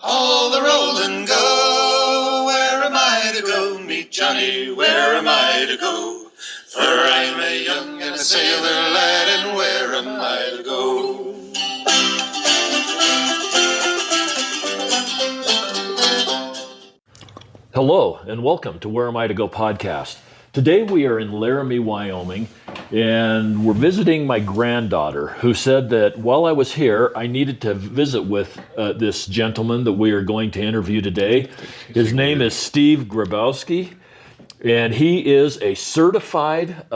all the rolling go. Where am I to go? Meet Johnny, where am I to go? For I'm a young and a sailor lad, and where am I to go? Hello, and welcome to Where Am I to Go podcast. Today we are in Laramie, Wyoming, and we're visiting my granddaughter, who said that while I was here, I needed to visit with this gentleman that we are going to interview today. His name is Steve Grabowski, and he is a certified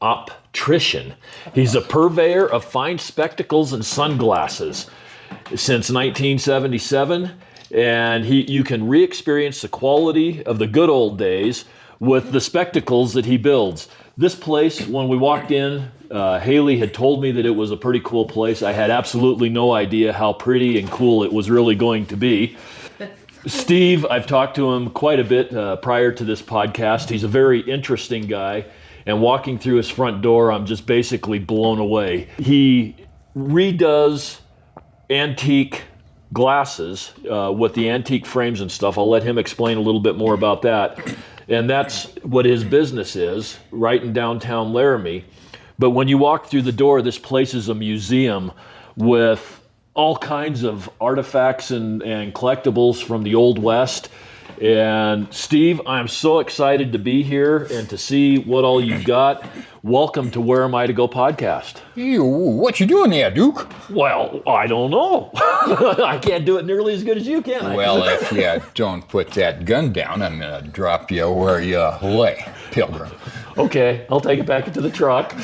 optician. He's a purveyor of fine spectacles and sunglasses since 1977, and you can re-experience the quality of the good old days with the spectacles that he builds. This place, when we walked in, Haley had told me that it was a pretty cool place. I had absolutely no idea how pretty and cool it was really going to be. Steve, I've talked to him quite a bit prior to this podcast. He's a very interesting guy, and walking through his front door, I'm just basically blown away. He redoes antique glasses with the antique frames and stuff. I'll let him explain a little bit more about that. And that's what his business is, right in downtown Laramie. But when you walk through the door, this place is a museum with all kinds of artifacts and collectibles from the Old West. And Steve, I'm so excited to be here and to see what all you've got. Welcome to Where Am I to Go podcast. Ew, what you doing there, Duke? Well, I don't know. I can't do it nearly as good as you can. Well, if you don't put that gun down, I'm going to drop you where you lay, Pilgrim. Okay, I'll take it back into the truck.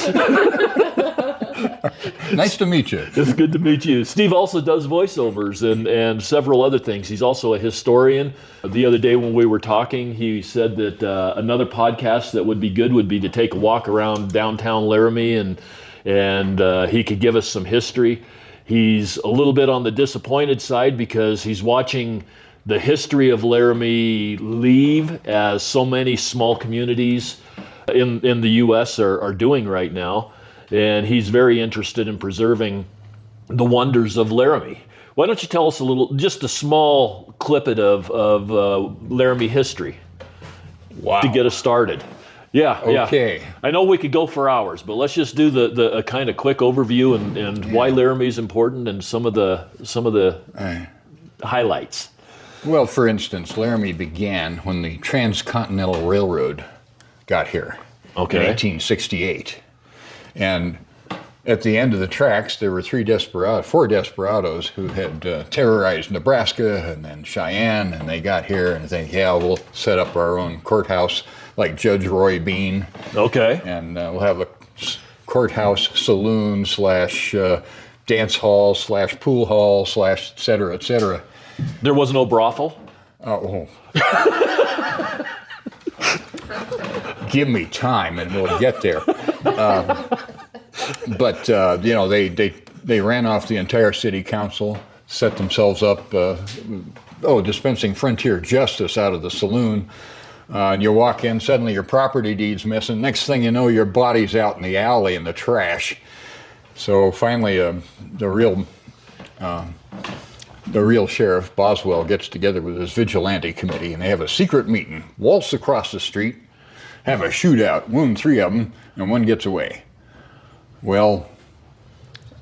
Nice to meet you. It's good to meet you. Steve also does voiceovers and several other things. He's also a historian. The other day when we were talking, he said that another podcast that would be good would be to take a walk around downtown Laramie and he could give us some history. He's a little bit on the disappointed side because he's watching the history of Laramie leave, as so many small communities in the U.S. are doing right now. And he's very interested in preserving the wonders of Laramie. Why don't you tell us just a small clippet of Laramie history? Wow. To get us started. Yeah. Okay. I know we could go for hours, but let's just do a kind of quick overview and why Laramie is important and some of the highlights. Well, for instance, Laramie began when the Transcontinental Railroad got here in 1868. And at the end of the tracks, there were four desperados who had terrorized Nebraska and then Cheyenne, and they got here and they think, yeah, we'll set up our own courthouse like Judge Roy Bean. Okay. And we'll have a courthouse saloon / dance hall / pool hall / et cetera, et cetera. There was no brothel? Oh. Give me time and we'll get there. But they ran off the entire city council, set themselves up, dispensing frontier justice out of the saloon. And you walk in, suddenly your property deed's missing. Next thing you know, your body's out in the alley in the trash. So finally, the real sheriff, Boswell, gets together with his vigilante committee, and they have a secret meeting, waltz across the street, have a shootout, wound 3 of them, and 1 gets away. Well,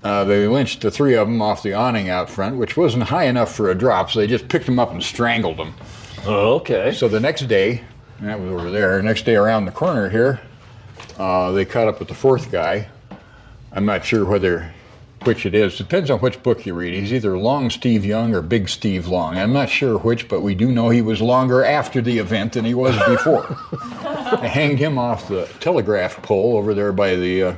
they lynched the 3 of them off the awning out front, which wasn't high enough for a drop, so they just picked them up and strangled them. Oh, okay. So the next day, that was over there, next day around the corner here, they caught up with the 4th guy. I'm not sure which it is. Depends on which book you read. He's either Long Steve Young or Big Steve Long. I'm not sure which, but we do know he was longer after the event than he was before. They hanged him off the telegraph pole over there by the,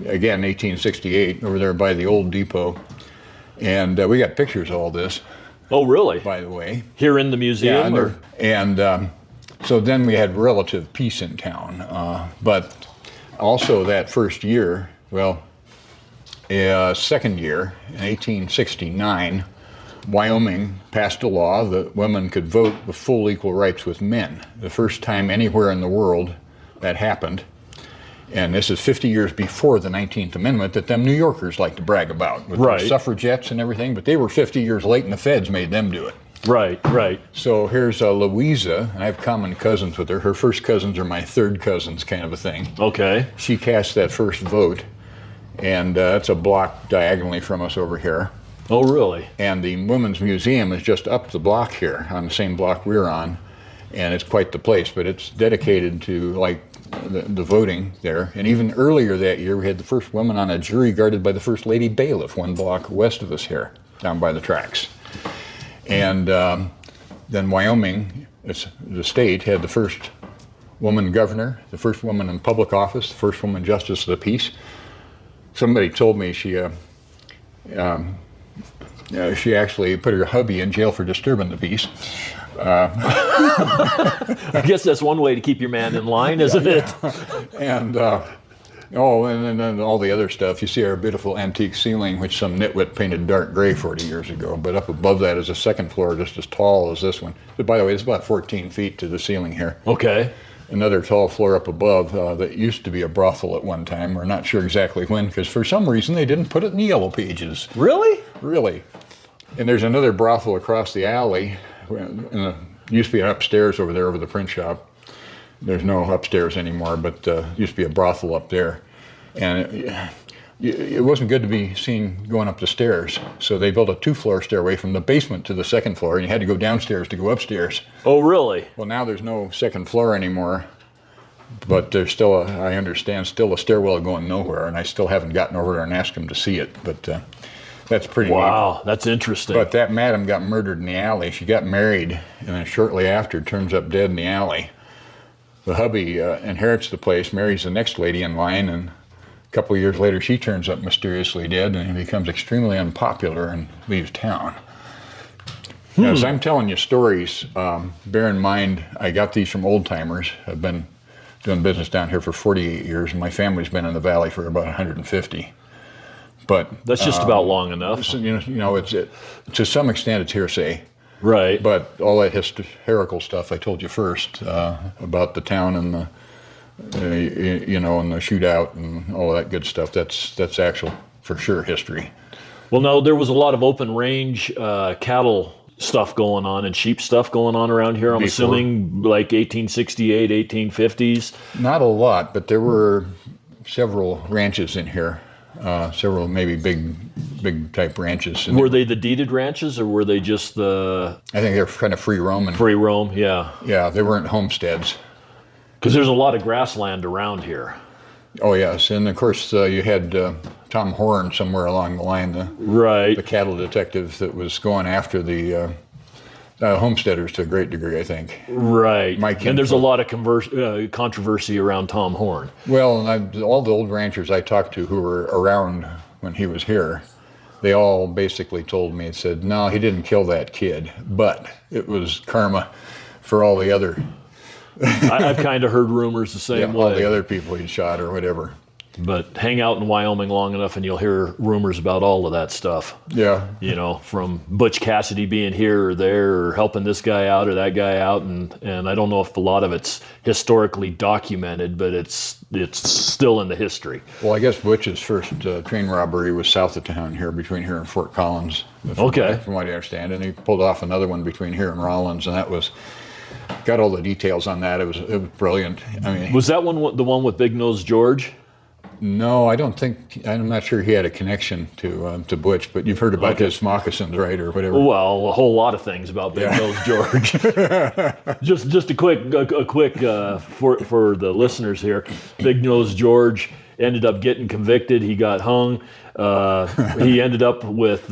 again, 1868, over there by the old depot. And we got pictures of all this. Oh, really? By the way. Here in the museum? Yeah, so then we had relative peace in town. But also that first year, second year, in 1869, Wyoming passed a law that women could vote with full equal rights with men. The first time anywhere in the world that happened. And this is 50 years before the 19th Amendment that them New Yorkers like to brag about with their suffragettes and everything, but they were 50 years late and the feds made them do it. Right. So here's Louisa, and I have common cousins with her. Her first cousins are my third cousins, kind of a thing. Okay. She cast that first vote, and it's a block diagonally from us over here. Oh, really? And the Women's Museum is just up the block here, on the same block we're on, and it's quite the place, but it's dedicated to, like, the voting there. And even earlier that year, we had the first woman on a jury guarded by the First Lady Bailiff, one block west of us here, down by the tracks. And then Wyoming, the state, had the first woman governor, the first woman in public office, the first woman justice of the peace. Somebody told me she actually put her hubby in jail for disturbing the peace. I guess that's one way to keep your man in line, isn't it? And and then all the other stuff. You see our beautiful antique ceiling, which some nitwit painted dark gray 40 years ago. But up above that is a second floor just as tall as this one. But by the way, it's about 14 feet to the ceiling here. Okay. Another tall floor up above that used to be a brothel at one time. We're not sure exactly when, because for some reason they didn't put it in the yellow pages. Really? Really. And there's another brothel across the alley. Used to be an upstairs over there over the print shop. There's no upstairs anymore, but used to be a brothel up there. And it wasn't good to be seen going up the stairs. So they built a 2-floor stairway from the basement to the second floor, and you had to go downstairs to go upstairs. Oh, really? Well, now there's no second floor anymore, but there's still, I understand, still a stairwell going nowhere, and I still haven't gotten over there and asked them to see it, but that's pretty neat. Wow, that's interesting. But that madam got murdered in the alley. She got married, and then shortly after turns up dead in the alley. The hubby inherits the place, marries the next lady in line, and a couple of years later she turns up mysteriously dead, and he becomes extremely unpopular and leaves town. As I'm telling you stories, bear in mind I got these from old timers. I've been doing business down here for 48 years, and my family's been in the valley for about 150. But that's just about long enough. To some extent it's hearsay. Right. But all that historical stuff I told you first about the town and the and the shootout and all that good stuff, that's actual, for sure, history. Well, no, there was a lot of open range cattle stuff going on and sheep stuff going on around here. I'm assuming like 1868, 1850s. Not a lot, but there were several ranches in here. Several maybe big type ranches. Were they the deeded ranches, or were they just the... I think they're kind of free roaming. Free roam, yeah. Yeah, they weren't homesteads. Because there's a lot of grassland around here. Oh, yes. And, of course, you had Tom Horn somewhere along the line, the cattle detective that was going after the homesteaders to a great degree, I think. Right. And there's a lot of controversy around Tom Horn. Well, all the old ranchers I talked to who were around when he was here, they all basically told me, said, no, he didn't kill that kid, but it was karma for all the other... I've kind of heard rumors the same way. All the other people he'd shot or whatever. But hang out in Wyoming long enough and you'll hear rumors about all of that stuff. Yeah. From Butch Cassidy being here or there or helping this guy out or that guy out. And I don't know if a lot of it's historically documented, but it's still in the history. Well, I guess Butch's first train robbery was south of town here, between here and Fort Collins. From what I understand. And he pulled off another one between here and Rollins, and that was... Got all the details on that. It was brilliant. I mean, was that one the one with Big Nose George? No, I don't think. I'm not sure he had a connection to Butch, but you've heard about his moccasins, right, or whatever. Well, a whole lot of things about Big Nose George. just a quick for the listeners here. Big Nose George ended up getting convicted. He got hung. He ended up with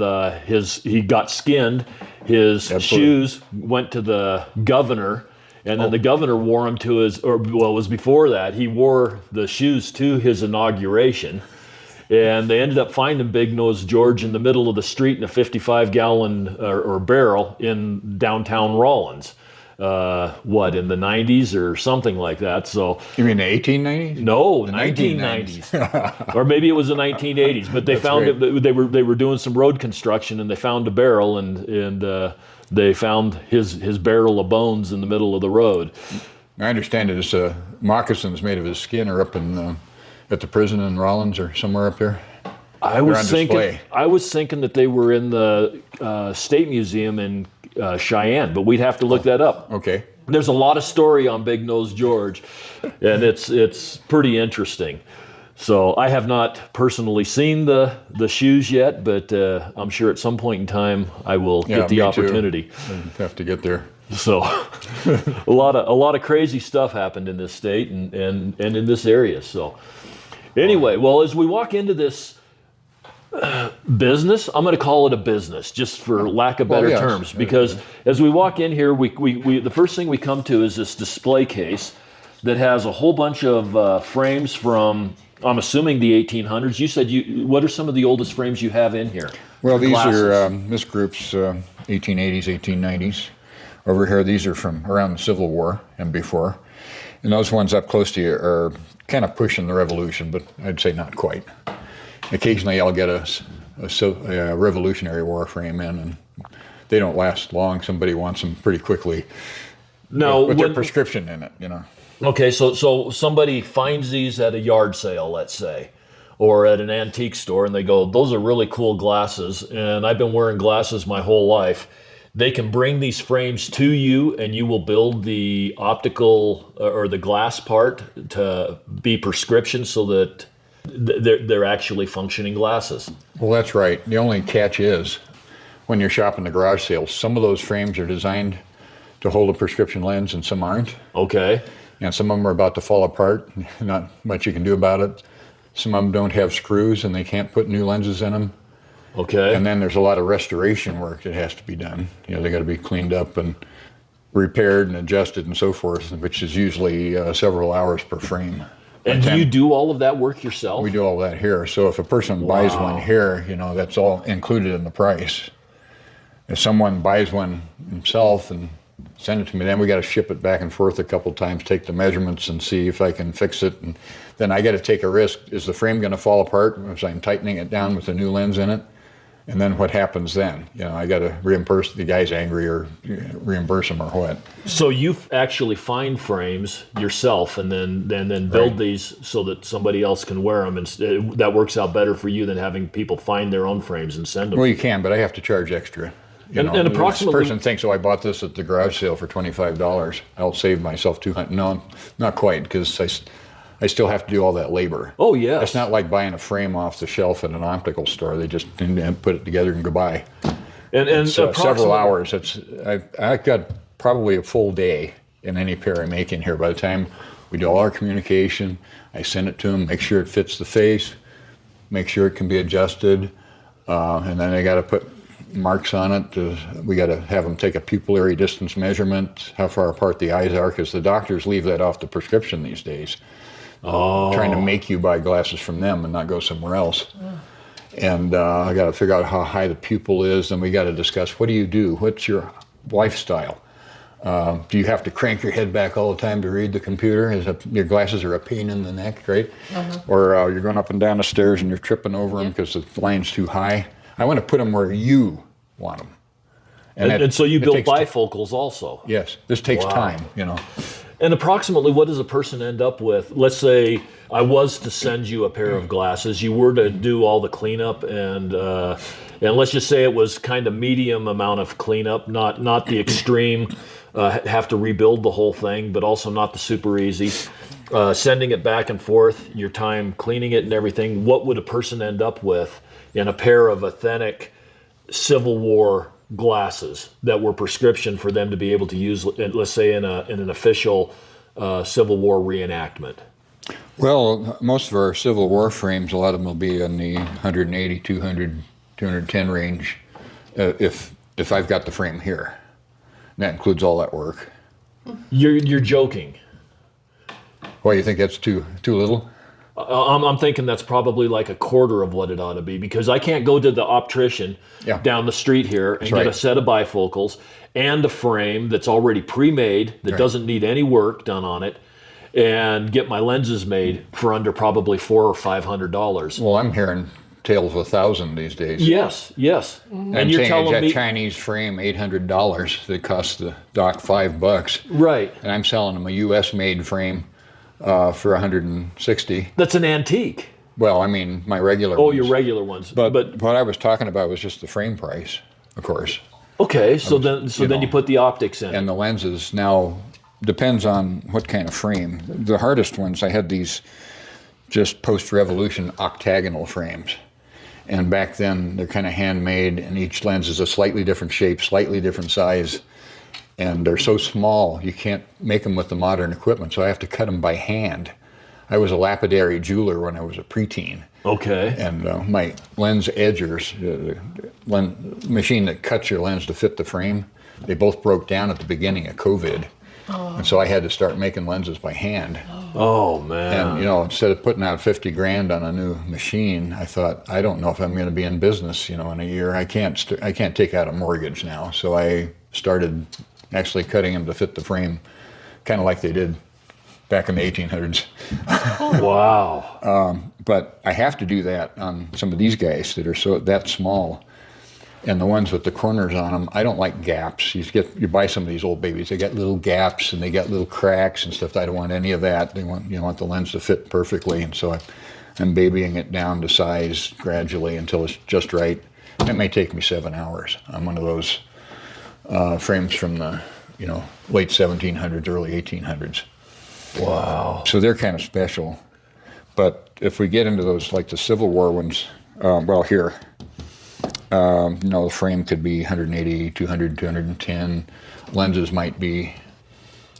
he got skinned. His shoes went to the governor, and then the governor wore them to it was before that. He wore the shoes to his inauguration, and they ended up finding Big Nose George in the middle of the street in a 55-gallon or barrel in downtown Rollins. In the 90s or something like that. So you mean the 1890s? No, the 1990s. Or maybe it was the 1980s. But they found it. They were doing some road construction and they found a barrel and they found his barrel of bones in the middle of the road. I understand his moccasins made of his skin are up in at the prison in Rollins or somewhere up there? I was thinking that they were in the State Museum in Cheyenne, but we'd have to look that up. Okay. There's a lot of story on Big Nose George, and it's pretty interesting. So I have not personally seen the shoes yet, but I'm sure at some point in time I will get the opportunity. I'd have to get there. So a lot of crazy stuff happened in this state and in this area. So anyway, well, as we walk into this business, I'm going to call it a business, just for lack of better terms, because as we walk in here, we the first thing we come to is this display case that has a whole bunch of frames from, I'm assuming, the 1800s. You said what are some of the oldest frames you have in here? Well, these are this group's 1880s, 1890s. Over here, these are from around the Civil War and before, and those ones up close to you are kind of pushing the Revolution, but I'd say not quite. Occasionally I'll get a Revolutionary War frame in, and they don't last long. Somebody wants them pretty quickly. No, with their prescription in it, you know. Okay, so somebody finds these at a yard sale, let's say, or at an antique store, and they go, those are really cool glasses, and I've been wearing glasses my whole life. They can bring these frames to you, and you will build the optical or the glass part to be prescription so that they're actually functioning glasses. Well, that's right. The only catch is when you're shopping the garage sales, some of those frames are designed to hold a prescription lens and some aren't. Okay. And some of them are about to fall apart. Not much you can do about it. Some of them don't have screws and they can't put new lenses in them. Okay. And then there's a lot of restoration work that has to be done. You know, they got to be cleaned up and repaired and adjusted and so forth, which is usually several hours per frame. And do you do all of that work yourself? We do all that here. So if a person buys one here, you know, that's all included in the price. If someone buys one himself and send it to me, then we got to ship it back and forth a couple times, take the measurements and see if I can fix it. And then I got to take a risk. Is the frame going to fall apart as I'm tightening it down with a new lens in it? And then what happens then? You know, I got to reimburse the guy's angry or reimburse him or what. So you actually find frames yourself and then build these so that somebody else can wear them, and that works out better for you than having people find their own frames and send them. Well, you can, but I have to charge extra. You know, approximately, this person thinks, oh, I bought this at the garage sale for $25. I'll save myself $200. No, not quite, because I still have to do all that labor. Oh, yes. It's not like buying a frame off the shelf at an optical store. They just put it together and goodbye. And several hours. I've got probably a full day in any pair I make in here. By the time we do all our communication, I send it to them, make sure it fits the face, make sure it can be adjusted, and then I got to put marks on it. We got to have them take a pupillary distance measurement, how far apart the eyes are, because the doctors leave that off the prescription these days. Trying to make you buy glasses from them and not go somewhere else. And I got to figure out how high the pupil is. Then we got to discuss, what do you do? What's your lifestyle? Do you have to crank your head back all the time to read the computer? Your glasses are a pain in the neck, right? Or you're going up and down the stairs and you're tripping over them because the line's too high. I want to put them where you want them. And so you build bifocals also? Yes. This takes time, you know. And approximately, what does a person end up with? Let's say I was to send you a pair of glasses. You were to do all the cleanup, and let's just say it was kind of medium amount of cleanup, not the extreme, have to rebuild the whole thing, but also not the super easy. Sending it back and forth, your time cleaning it and everything. What would a person end up with in a pair of authentic Civil War glasses that were prescription for them to be able to use, let's say, in an official Civil War reenactment? Well, most of our Civil War frames, a lot of them will be in the 180, 200, 210 range if I've got the frame here. And that includes all that work. You're joking. Why, you think that's too little? I'm thinking that's probably like a quarter of what it ought to be, because I can't go to the optician down the street here and get a set of bifocals and a frame that's already pre-made that doesn't need any work done on it, and get my lenses made for under probably $400 or $500. Well, I'm hearing tales of 1,000 these days. Yes. Mm-hmm. And you're telling me Chinese frame $800 that costs the doc $5. Right. And I'm selling them a U.S. made frame for 160. That's an antique. Well, I mean, my regular Oh, ones. your regular ones. But what I was talking about was just the frame price, of course. Okay, so then you put the optics in. And the lenses now depends on what kind of frame. The hardest ones, I had these just post-revolution octagonal frames. And back then, they're kind of handmade, and each lens is a slightly different shape, slightly different size. And they're so small, you can't make them with the modern equipment, so I have to cut them by hand. I was a lapidary jeweler when I was a preteen. Okay. And my lens edgers, the machine that cuts your lens to fit the frame, they both broke down at the beginning of COVID. Oh. And so I had to start making lenses by hand. Oh, man. And, you know, instead of putting out 50 grand on a new machine, I thought, I don't know if I'm going to be in business, you know, in a year. I can't take out a mortgage now. So I started actually cutting them to fit the frame, kind of like they did back in the 1800s. Wow. But I have to do that on some of these guys that are that small. And the ones with the corners on them, I don't like gaps. You buy some of these old babies, they got little gaps and they got little cracks and stuff. I don't want any of that. You want the lens to fit perfectly. And so I'm babying it down to size gradually until it's just right. It may take me 7 hours on one of those frames from the late 1700s, early 1800s. Wow. So they're kind of special. But if we get into those, like the Civil War ones, here, the frame could be 180, 200, 210. Lenses might be,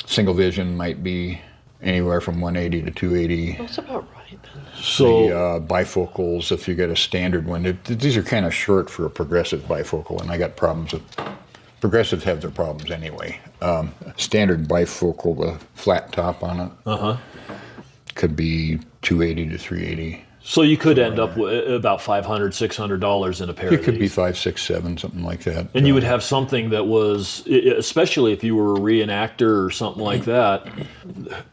single vision might be anywhere from 180 to 280. That's about right then. So the bifocals, if you get a standard one, these are kind of short for a progressive bifocal, and I got problems with, progressives have their problems anyway. Standard bifocal with a flat top on it could be 280 to 380. So you could end up with about $500, $600 in a pair of these. It could be 5, 6, 7, something like that. And you would have something that was, especially if you were a reenactor or something like that.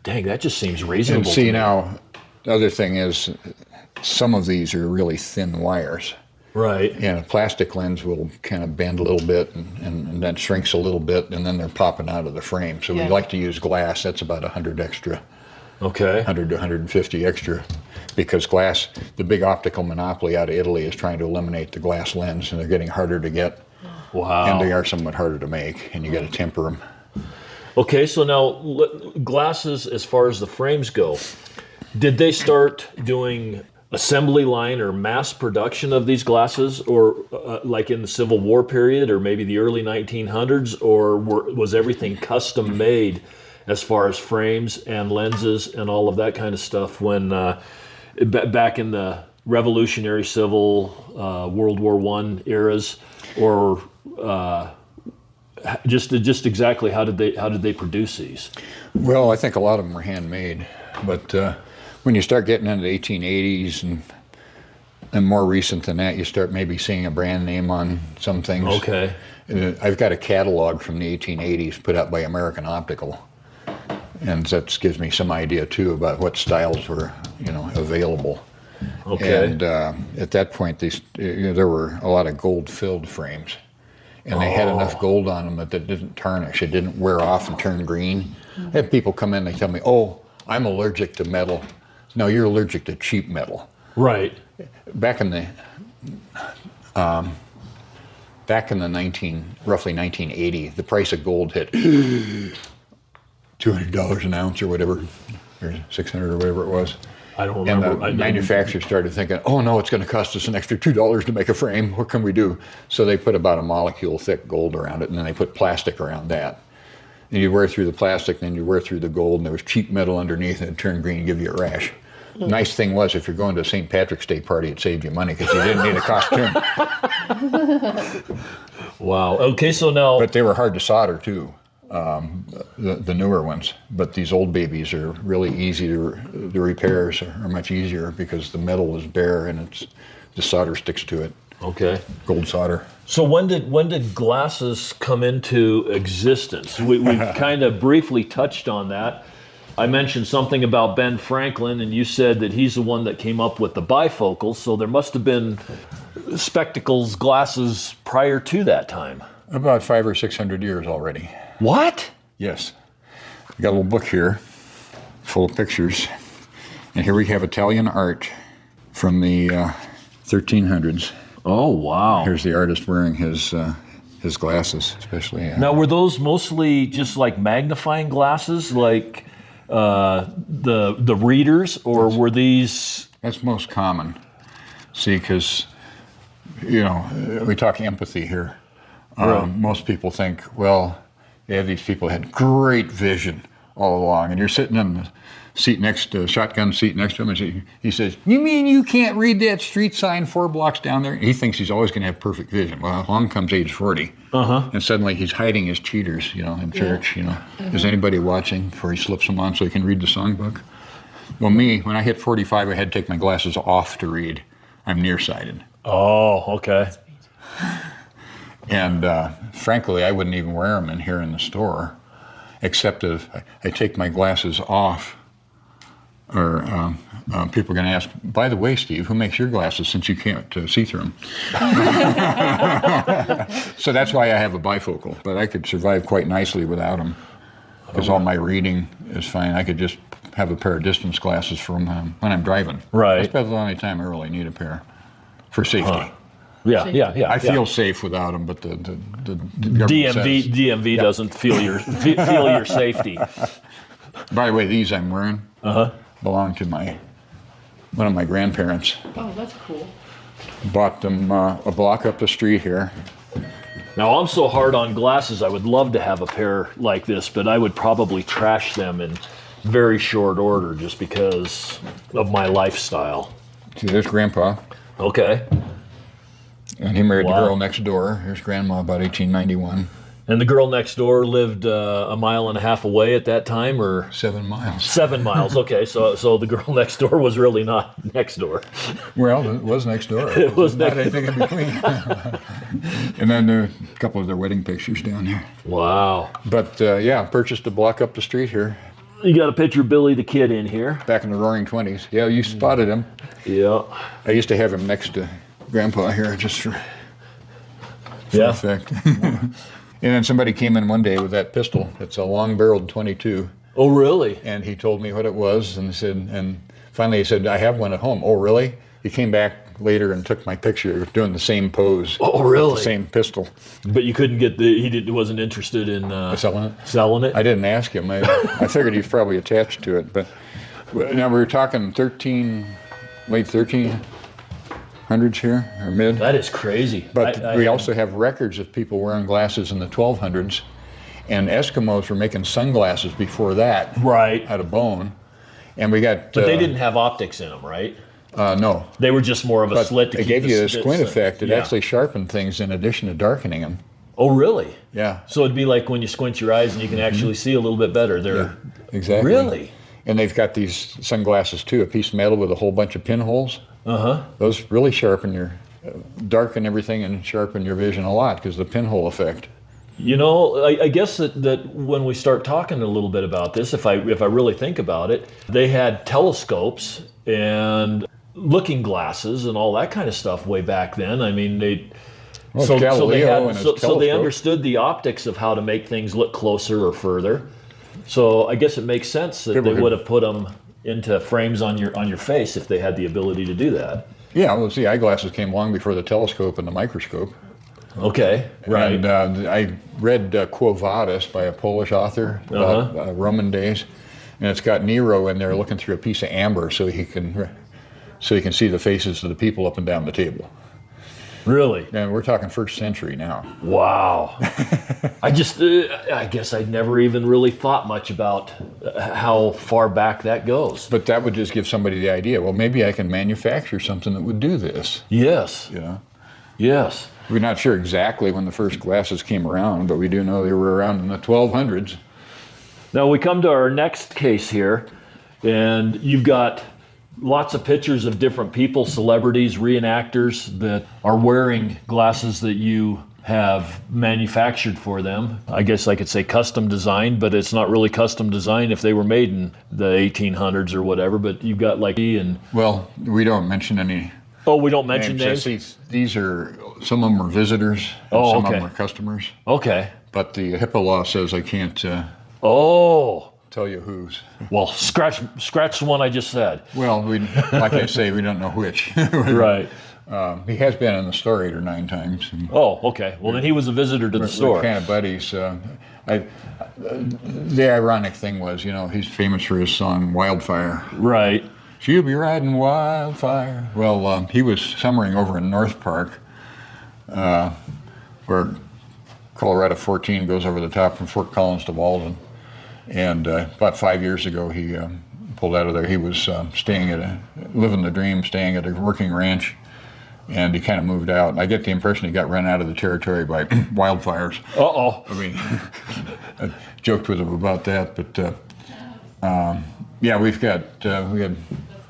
Dang, that just seems reasonable. And see, now, the other thing is, some of these are really thin wires. Right. And a plastic lens will kind of bend a little bit and then shrinks a little bit, and then they're popping out of the frame. So we like to use glass. That's about 100 extra. Okay. 100 to 150 extra. Because glass, the big optical monopoly out of Italy is trying to eliminate the glass lens, and they're getting harder to get. Wow. And they are somewhat harder to make, and you got to temper them. Okay, so now glasses, as far as the frames go, did they start doing assembly line or mass production of these glasses, or like in the Civil War period, or maybe the early 1900s, or was everything custom made as far as frames and lenses and all of that kind of stuff when back in the Revolutionary, Civil, World War I eras, or just exactly how did they produce these? Well, I think a lot of them were handmade, but when you start getting into the 1880s and more recent than that, you start maybe seeing a brand name on some things. Okay. I've got a catalog from the 1880s put out by American Optical, and that gives me some idea too about what styles were available. Okay. And at that point, there were a lot of gold-filled frames, and they had enough gold on them that it didn't tarnish. It didn't wear off and turn green. I have people come in, they tell me, "Oh, I'm allergic to metal." No, you're allergic to cheap metal. Right. Back in the roughly 1980, the price of gold hit $200 an ounce or whatever, or 600 or whatever it was. I don't remember. And the manufacturers started thinking, oh no, it's going to cost us an extra $2 to make a frame. What can we do? So they put about a molecule thick gold around it, and then they put plastic around that. And you wear through the plastic, then you wear through the gold, and there was cheap metal underneath, and it turned green and give you a rash. Nice thing was, if you're going to a St. Patrick's Day party, it saved you money because you didn't need a costume. Wow. Okay, so now. But they were hard to solder too, the newer ones. But these old babies are really easy the repairs are much easier because the metal is bare and the solder sticks to it. Okay. Gold solder. So when did glasses come into existence? We've kind of briefly touched on that. I mentioned something about Ben Franklin, and you said that he's the one that came up with the bifocals, so there must have been spectacles, glasses prior to that time. About 500 or 600 years already. What? Yes. I got a little book here. full of pictures. And here we have Italian art from the 1300s. Oh, wow. Here's the artist wearing his glasses, especially. Now, were those mostly just like magnifying glasses, like the readers, or were these? That's most common. See, because, you know, we talk empathy here. Most people think, well, they have these people who had great vision all along, and you're sitting in the seat next to shotgun seat next to him, and he says, "You mean you can't read that street sign 4 blocks down there?" He thinks he's always going to have perfect vision. Well, along comes age 40, and suddenly he's hiding his cheaters, you know, in church. You know, is anybody watching before he slips them on so he can read the songbook? Well, me, when I hit 45, I had to take my glasses off to read. I'm nearsighted. Oh, okay. And frankly, I wouldn't even wear them in here in the store, except if I take my glasses off, or people are going to ask, "By the way, Steve, who makes your glasses since you can't see through them?" So that's why I have a bifocal, but I could survive quite nicely without them, because all my reading is fine. I could just have a pair of distance glasses from when I'm driving. Right. That's about the only time I really need a pair for safety. Yeah. I feel safe without them, but the government says, DMV doesn't feel your feel your safety. By the way, these I'm wearing belong to one of my grandparents. Oh, that's cool. Bought them a block up the street here. Now, I'm so hard on glasses, I would love to have a pair like this, but I would probably trash them in very short order just because of my lifestyle. See, there's Grandpa, Okay. and he married the Wow. girl next door. Here's Grandma, about 1891. And the girl next door lived a mile and a half away at that time, or 7 miles. 7 miles? Okay, so the girl next door was really not next door. Well, it was next door. It was not next- anything in between. And then a couple of their wedding pictures down here. Wow. But yeah, purchased a block up the street here You got a picture of Billy the Kid in here. back in the Roaring 20s. Yeah, you spotted him. Yeah. I used to have him next to Grandpa here just for Yeah. effect. And then somebody came in one day with that pistol. It's a long-barreled .22, Oh, really? and he told me what it was, and finally he said, "I have one at home." "Oh, really?" He came back later and took my picture doing the same pose. Oh, with really? the same pistol. But you couldn't get wasn't interested in Selling it? selling it? I didn't ask him. I figured he's probably attached to it. But now we were talking late 1300s here, or mid. That is crazy. But I we also have records of people wearing glasses in the 1200s, and Eskimos were making sunglasses before that Right. out of bone. And we got. But they didn't have optics in them, right? No. They were just more of a But slit to it keep gave you the a squint effect. It yeah. actually sharpened things in addition to darkening them. Oh, really? Yeah. So it'd be like when you squint your eyes and you can actually see a little bit better. They're Exactly. Really? And they've got these sunglasses too, a piece of metal with a whole bunch of pinholes. Uh-huh. Those really sharpen darken everything and sharpen your vision a lot because of the pinhole effect. You know, I guess that when we start talking a little bit about this, if I really think about it, they had telescopes and looking glasses and all that kind of stuff way back then. I mean, Galileo and his so they telescope. understood the optics of how to make things look closer or further. So I guess it makes sense that they would have put them into frames on your face if they had the ability to do that. Yeah, well, see, eyeglasses came long before the telescope and the microscope. Okay, right. And I read Quo Vadis by a Polish author about Roman days, and it's got Nero in there looking through a piece of amber so he can see the faces of the people up and down the table. Really? And we're talking first century now. Wow. I guess I never even really thought much about how far back that goes. But that would just give somebody the idea, well, maybe I can manufacture something that would do this. Yes. You know? Yes. We're not sure exactly when the first glasses came around, but we do know they were around in the 1200s. Now we come to our next case here, and you've got lots of pictures of different people, celebrities, reenactors that are wearing glasses that you have manufactured for them. I guess I could say custom designed, but it's not really custom designed if they were made in the 1800s or whatever, but you've got like Well, we don't mention any Oh, we don't mention names. names? These are, some of them are visitors, and some of them are customers. Okay. But the HIPAA law says I can't Oh. tell you whose. Well, scratch the one I just said. Well, like I say, we don't know which. Right. He has been in the store 8 or 9 times. Oh, okay. Well, then he was a visitor to the store. We're kind of buddies. The ironic thing was, he's famous for his song "Wildfire." Right. She'll be riding wildfire. Well, he was summering over in North Park, where Colorado 14 goes over the top from Fort Collins to Walden. And about 5 years ago, he pulled out of there. He was living the dream, staying at a working ranch, and he kind of moved out. I get the impression he got run out of the territory by wildfires. Uh-oh. I mean, I joked with him about that, but yeah, we had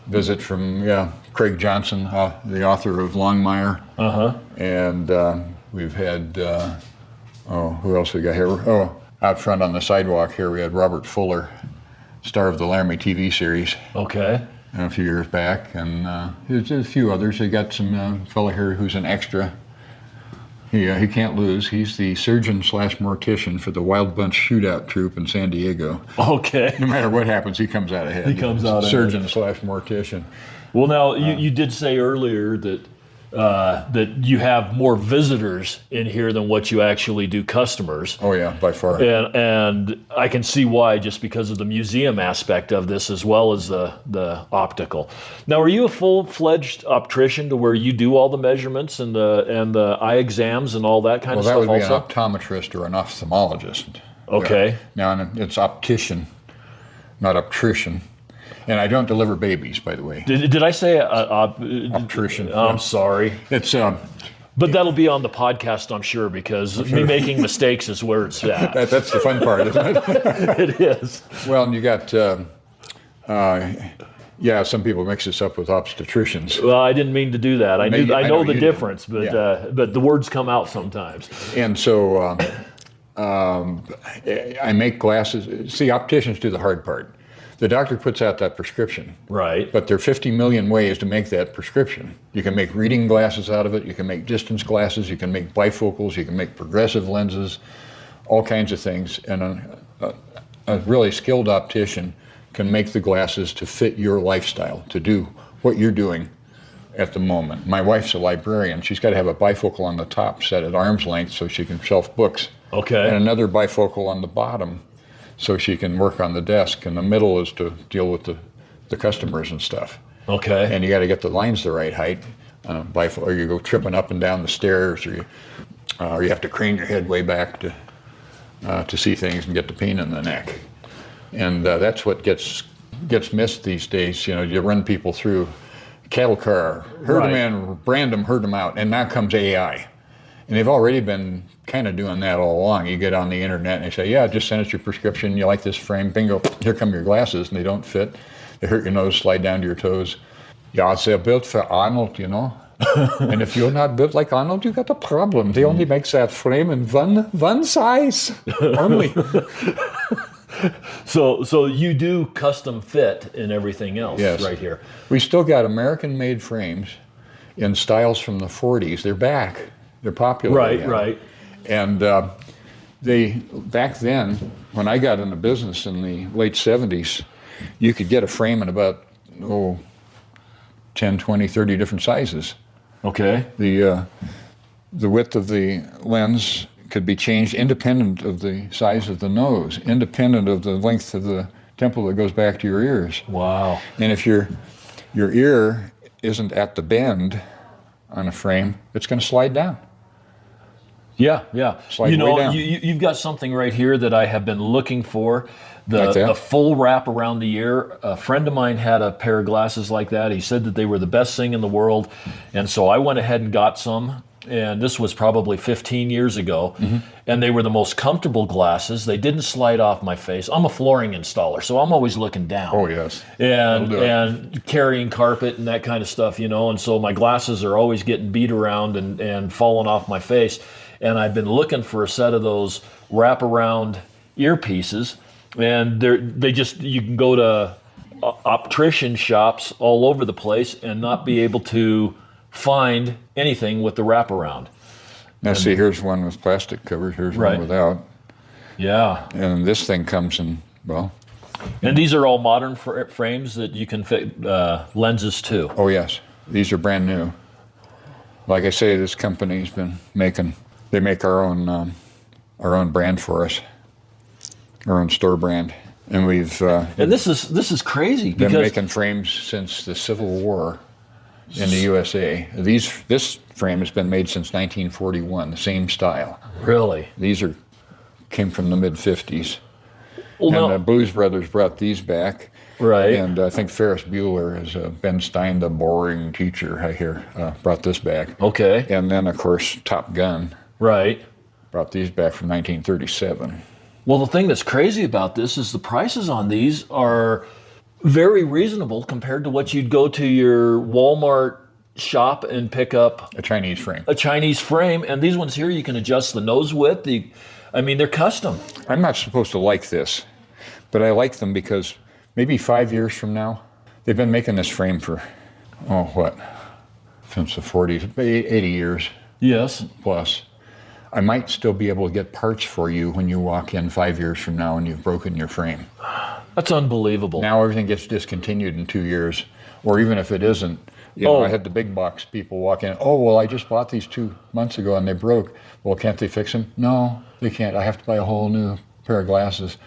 visit from Craig Johnson, the author of Longmire. And we've had who else we got here? Out front on the sidewalk here we had Robert Fuller, star of the Laramie TV series. Okay. A few years back, and there's a few others. They got some fella here who's an extra. He can't lose. He's the surgeon/mortician for the Wild Bunch Shootout Troop in San Diego. Okay. No matter what happens, he comes out ahead. He comes out ahead. Surgeon/mortician. Well, now you did say earlier that you have more visitors in here than what you actually do customers. Oh yeah, by far. And I can see why, just because of the museum aspect of this as well as the optical. Now, are you a full-fledged optician to where you do all the measurements and the eye exams and all that kind of stuff also? Well, that would be an optometrist or an ophthalmologist. Okay. Now, it's optician, not optician. And I don't deliver babies, by the way. Did I say optician? I'm sorry. It's but that'll be on the podcast, I'm sure, because me making mistakes is where it's at. That's the fun part, isn't it? It is. Well, and you got some people mix this up with obstetricians. Well, I didn't mean to do that. I know the difference, do. But the words come out sometimes. And so I make glasses. See, opticians do the hard part. The doctor puts out that prescription. Right. But there are 50 million ways to make that prescription. You can make reading glasses out of it. You can make distance glasses. You can make bifocals. You can make progressive lenses, all kinds of things. And a really skilled optician can make the glasses to fit your lifestyle, to do what you're doing at the moment. My wife's a librarian. She's got to have a bifocal on the top set at arm's length so she can shelf books. Okay. And another bifocal on the bottom so she can work on the desk, and the middle is to deal with the customers and stuff. Okay. And you got to get the lines the right height, or you go tripping up and down the stairs, or you have to crane your head way back to see things and get the pain in the neck. And that's what gets missed these days. You run people through cattle car, herd them in, brand them, herd them out, and now comes AI. And they've already been kind of doing that all along. You get on the internet and they say, yeah, just send us your prescription. You like this frame, bingo, here come your glasses, and they don't fit. They hurt your nose, slide down to your toes. Yeah, they're built for Arnold, And if you're not built like Arnold, you got a problem. They only make that frame in one size only. So you do custom fit and everything else right here. We still got American-made frames in styles from the 40s. They're back. They're popular again. Right. And back then, when I got into business in the late 70s, you could get a frame in about 10, 20, 30 different sizes. Okay. The width of the lens could be changed independent of the size of the nose, independent of the length of the temple that goes back to your ears. Wow. And if your ear isn't at the bend on a frame, it's going to slide down. Yeah. Slide way down. You've got something right here that I have been looking for. The full wrap around the ear. A friend of mine had a pair of glasses like that. He said that they were the best thing in the world. And so I went ahead and got some. And this was probably 15 years ago. Mm-hmm. And they were the most comfortable glasses. They didn't slide off my face. I'm a flooring installer, so I'm always looking down. Oh, yes. And carrying carpet and that kind of stuff, And so my glasses are always getting beat around and falling off my face. And I've been looking for a set of those wraparound earpieces, and you can go to optician shops all over the place and not be able to find anything with the wraparound. Now see, here's one with plastic covers, here's one without. Yeah. And this thing comes in, And these are all modern frames that you can fit lenses to. Oh yes, these are brand new. Like I say, this company's been they make our own brand for us, our own store brand. And we've and this is crazy been because making frames since the Civil War in the USA. This frame has been made since 1941, the same style. really. These came from the mid-50s. Well, And no. the Blues Brothers brought these back. Right. And I think Ferris Bueller, is Ben Stein, the boring teacher, I hear, brought this back. Okay. And then, of course, Top Gun Right. brought these back from 1937. Well, the thing that's crazy about this is the prices on these are very reasonable compared to what you'd go to your Walmart shop and pick up A Chinese frame. a Chinese frame. And these ones here, you can adjust the nose width. They're custom. I'm not supposed to like this, but I like them because maybe 5 years from now, they've been making this frame for, since the 40s, 80 years Yes. plus. I might still be able to get parts for you when you walk in 5 years from now and you've broken your frame. That's unbelievable. Now everything gets discontinued in 2 years, or even if it isn't. I had the big box people walk in, I just bought these 2 months ago and they broke. Well, can't they fix them? No, they can't. I have to buy a whole new pair of glasses.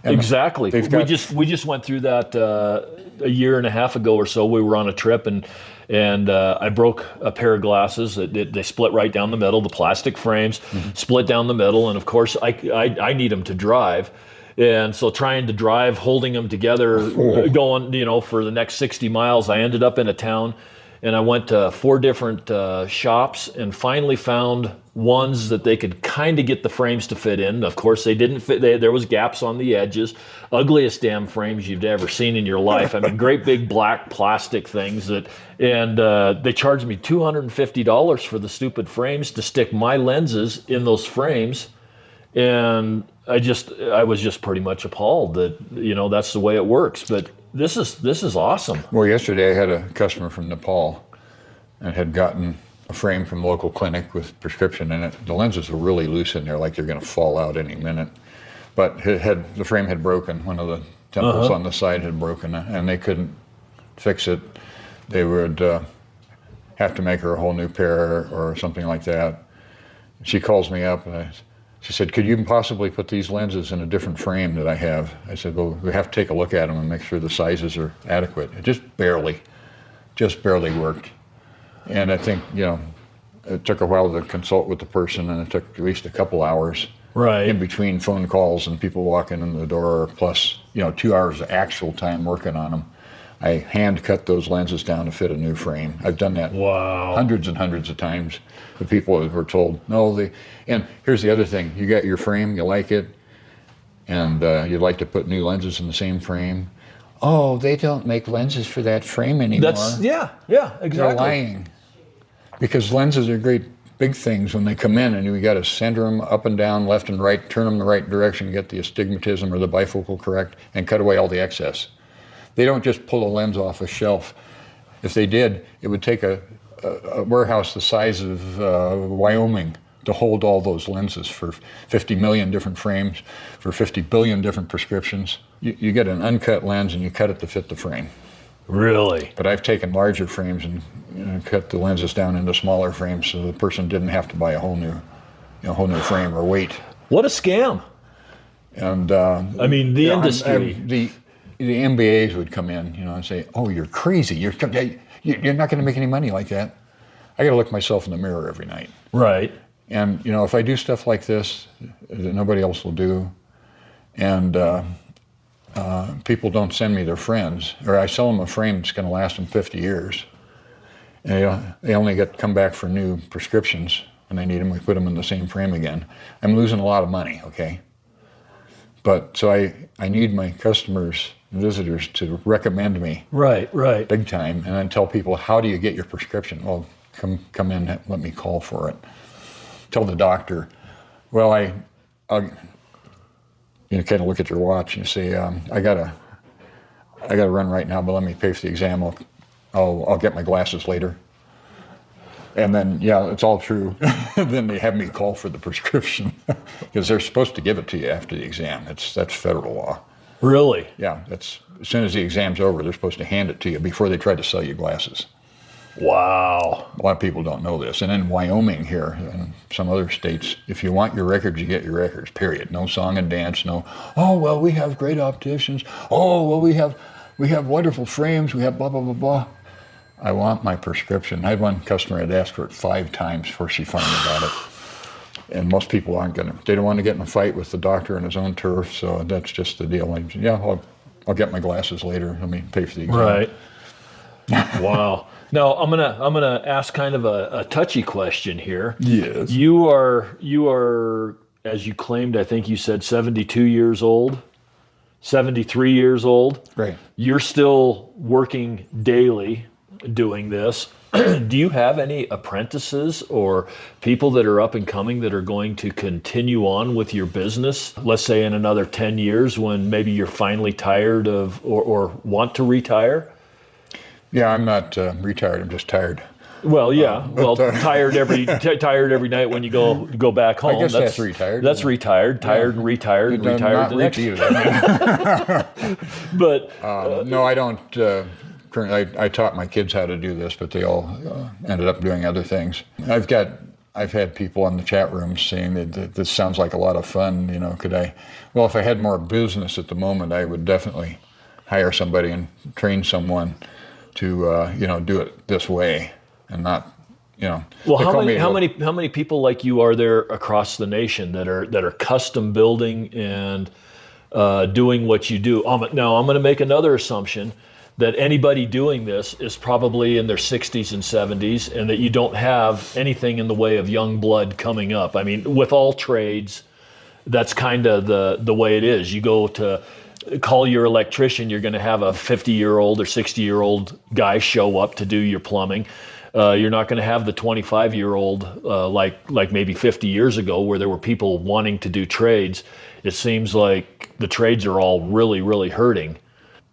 And Exactly. they've We got- just went through that a year and a half ago or so. We were on a trip and I broke a pair of glasses. They split right down the middle. The plastic frames split down the middle, and of course I need them to drive. And so trying to drive, holding them together, going for the next 60 miles, I ended up in a town. And I went to 4 different shops and finally found ones that they could kind of get the frames to fit in. Of course, they didn't fit. There was gaps on the edges. Ugliest damn frames you've ever seen in your life. Great big black plastic things and they charged me $250 for the stupid frames to stick my lenses in those frames. And I was just pretty much appalled that, that's the way it works. But this is awesome. Well, yesterday I had a customer from Nepal and had gotten a frame from a local clinic with prescription in it. The lenses were really loose in there, like they're going to fall out any minute. But the frame had broken. One of the temples on the side had broken, and they couldn't fix it. They would have to make her a whole new pair or something like that. She calls me up and she said, "Could you possibly put these lenses in a different frame that I have?" I said, "Well, we have to take a look at them and make sure the sizes are adequate." It just barely worked. And I think, it took a while to consult with the person, and it took at least a couple hours Right. in between phone calls and people walking in the door, plus, 2 hours of actual time working on them. I hand cut those lenses down to fit a new frame. I've done that Wow. hundreds and hundreds of times. The people were told, and here's the other thing, you got your frame, you like it, and you'd like to put new lenses in the same frame. Oh, they don't make lenses for that frame anymore. Yeah, They're exactly. lying. Because lenses are great big things when they come in, and you got to center them up and down, left and right, turn them the right direction, get the astigmatism or the bifocal correct, and cut away all the excess. They don't just pull a lens off a shelf. If they did, it would take a warehouse the size of Wyoming to hold all those lenses for 50 million different frames, for 50 billion different prescriptions. You get an uncut lens and you cut it to fit the frame. Really? But I've taken larger frames and cut the lenses down into smaller frames so the person didn't have to buy a whole new frame or wait. What a scam. And the industry. The MBAs would come in, and say, "Oh, you're crazy. You're not going to make any money like that." I got to look myself in the mirror every night. Right. And if I do stuff like this that nobody else will do, and people don't send me their friends, or I sell them a frame that's going to last them 50 years, and they only come back for new prescriptions when they need them. We put them in the same frame again. I'm losing a lot of money. Okay. But so I need my customers, visitors, to recommend me. Right. Big time, and then tell people, how do you get your prescription? Well, come in, let me call for it. Tell the doctor, well, I'll kind of look at your watch and say, I gotta run right now, but let me pay for the exam. I'll get my glasses later. And then, it's all true. Then they have me call for the prescription because they're supposed to give it to you after the exam. That's federal law. Really? Yeah, that's as soon as the exam's over, they're supposed to hand it to you before they try to sell you glasses. Wow. A lot of people don't know this. And in Wyoming here and some other states, if you want your records, you get your records, period. No song and dance, no, oh, well, we have great opticians. Oh, well, we have wonderful frames. We have blah, blah, blah, blah. I want my prescription. I had one customer that asked for it 5 times before she finally got it. And most people they don't want to get in a fight with the doctor on his own turf, so that's just the deal. I'll get my glasses later. Let me pay for the exam. Right. Wow. Now I'm gonna ask kind of a touchy question here. Yes. You are, as you claimed, I think you said 72 years old, 73 years old. Right. You're still working daily doing this. Do you have any apprentices or people that are up and coming that are going to continue on with your business, let's say in another 10 years when maybe you're finally tired of or want to retire? Yeah, I'm not retired. I'm just tired. Well, yeah. Tired every night when you go back home. I guess that's retired. That's retired. Tired and retired and retired the next. But no, I don't. Currently, I taught my kids how to do this, but they all ended up doing other things. I've had people in the chat rooms saying that this sounds like a lot of fun. You know, well, if I had more business at the moment, I would definitely hire somebody and train someone to do it this way and not, Well, how many people like you are there across the nation that are custom building and doing what you do? Now I'm going to make another assumption that anybody doing this is probably in their 60s and 70s, and that you don't have anything in the way of young blood coming up. I mean, with all trades, that's kind of the way it is. You go to call your electrician, you're going to have a 50-year-old or 60-year-old guy show up to do your plumbing. You're not going to have the 25-year-old like maybe 50 years ago where there were people wanting to do trades. It seems like the trades are all really, really hurting.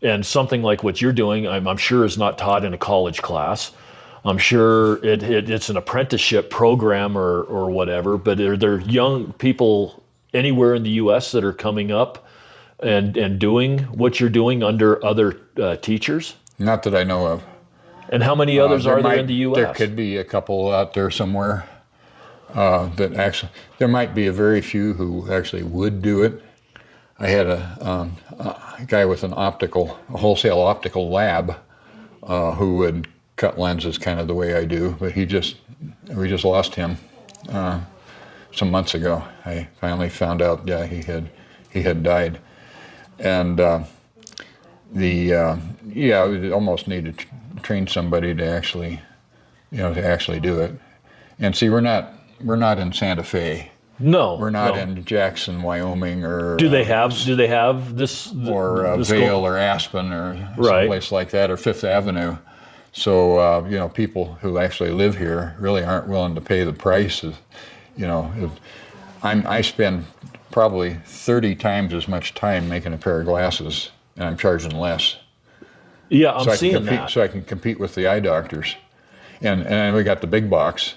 And something like what you're doing, I'm sure is not taught in a college class. I'm sure it's an apprenticeship program or whatever, but are there young people anywhere in the U.S. that are coming up and doing what you're doing under other teachers? Not that I know of. And how many others are there in the U.S.? There could be a couple out there somewhere there might be a very few who actually would do it. I had a guy with a wholesale optical lab who would cut lenses kind of the way I do, but we just lost him some months ago. I finally found out, he had died. And we almost need to train somebody to actually do it. And see, we're not in Santa Fe. No, we're not in Jackson, Wyoming, or do they have this or this Vail or Aspen or someplace like that, or Fifth Avenue? So people who actually live here really aren't willing to pay the price. I spend probably 30 times as much time making a pair of glasses, and I'm charging less. Yeah, I'm seeing that. So I can compete with the eye doctors, and we got the big box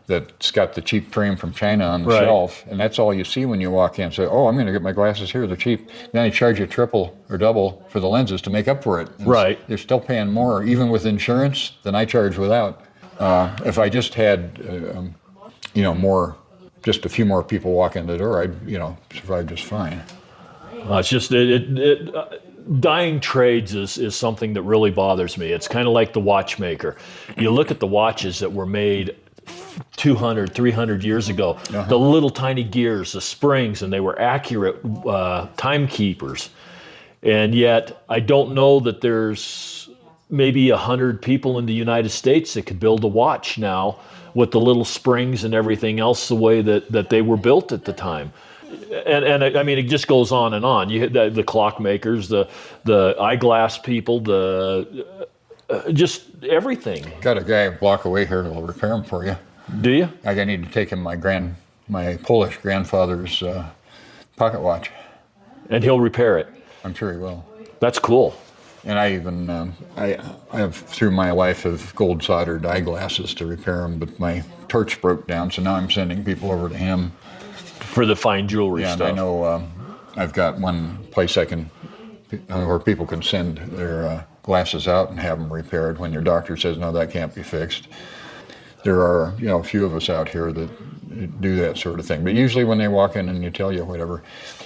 that's got the cheap frame from China on the shelf, and that's all you see when you walk in. So, I'm going to get my glasses here, they're cheap. Then they charge you triple or double for the lenses to make up for it. And they're still paying more, even with insurance, than I charge without. If I just had, just a few more people walk in the door, I'd, survive just fine. It's just, dying trades is something that really bothers me. It's kind of like the watchmaker. You look at the watches that were made 200, 300 years ago, the little tiny gears, the springs, and they were accurate timekeepers. And yet, I don't know that there's maybe 100 people in the United States that could build a watch now with the little springs and everything else the way that they were built at the time. And I mean, it just goes on and on. You hit the clockmakers, the eyeglass people, just everything. Got a guy a block away here that'll repair them for you. Do you? I need to take him my Polish grandfather's pocket watch. And he'll repair it. I'm sure he will. That's cool. And I even I have through my life of gold soldered eyeglasses to repair them, but my torch broke down, so now I'm sending people over to him for the fine jewelry stuff. And I know I've got one place I can where people can send their glasses out and have them repaired when your doctor says, no, that can't be fixed. There are, a few of us out here that do that sort of thing. But usually when they walk in and you tell you whatever.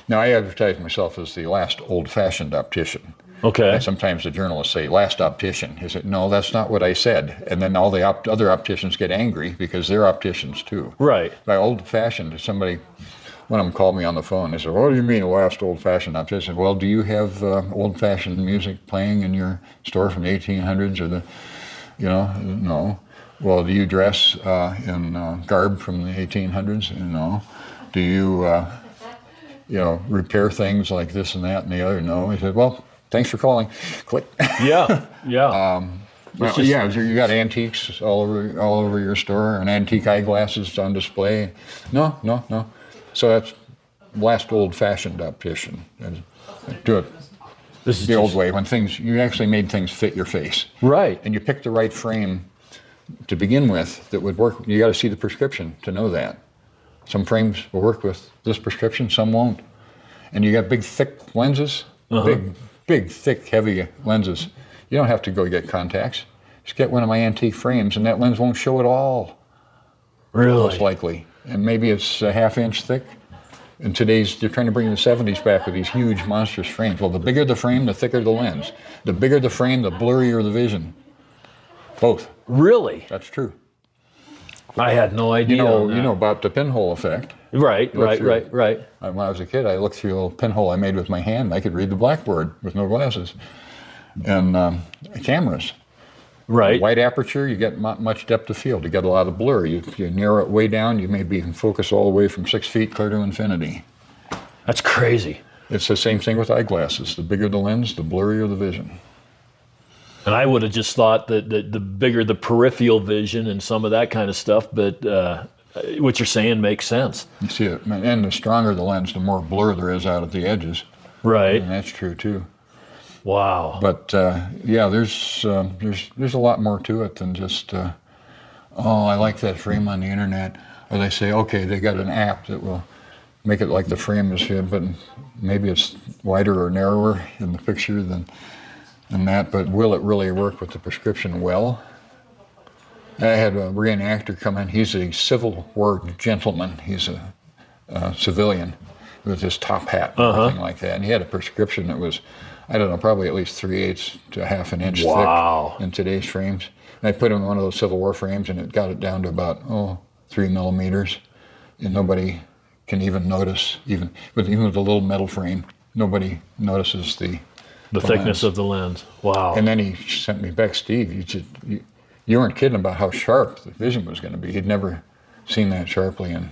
Now, I advertise myself as the last old-fashioned optician. Okay. And sometimes the journalists say, last optician. He said, no, that's not what I said. And then all the other opticians get angry because they're opticians too. Right. By old-fashioned, somebody, one of them called me on the phone. They said, what do you mean last old-fashioned optician? I said, well, do you have old-fashioned music playing in your store from the 1800s or no. Well, do you dress in garb from the 1800s? No. Do you, repair things like this and that and the other? No. He said, well, thanks for calling. Click. Yeah. You got antiques all over your store and antique eyeglasses on display. No. So that's last old-fashioned optician. Do it. This is the old way when you actually made things fit your face. Right. And you picked the right frame to begin with that would work. You got to see the prescription to know that. Some frames will work with this prescription, some won't. And you got big, thick lenses, big, thick, heavy lenses. You don't have to go get contacts. Just get one of my antique frames, and that lens won't show at all. Really? Most likely. And maybe it's a half-inch thick. In today's, they're trying to bring the 70s back with these huge, monstrous frames. Well, the bigger the frame, the thicker the lens. The bigger the frame, the blurrier the vision. Both. Really? That's true. I had no idea. You know about the pinhole effect. Right. When I was a kid, I looked through a little pinhole I made with my hand. I could read the blackboard with no glasses. And cameras. Right. Wide aperture, you get much depth of field. You get a lot of blur. You narrow it way down, you may be in focus all the way from 6 feet clear to infinity. That's crazy. It's the same thing with eyeglasses. The bigger the lens, the blurrier the vision. And I would have just thought that the bigger the peripheral vision and some of that kind of stuff, but what you're saying makes sense. You see it, and the stronger the lens, the more blur there is out at the edges. Right. And that's true too. Wow. But there's a lot more to it than just I like that frame on the internet. Or they say, okay, they got an app that will make it like the frame is here, but maybe it's wider or narrower in the picture than that. But will it really work with the prescription well? I had a reenactor come in. He's a Civil War gentleman. He's a civilian with his top hat and everything like that. And he had a prescription that was, I don't know, probably at least 3/8 to a half an inch thick in today's frames. And I put him in one of those Civil War frames, and it got it down to about 3 millimeters, and nobody can even notice, even with a little metal frame, nobody notices the thickness lens. of the lens. Wow. And then he sent me back, Steve, you weren't kidding about how sharp the vision was going to be. He'd never seen that sharply, and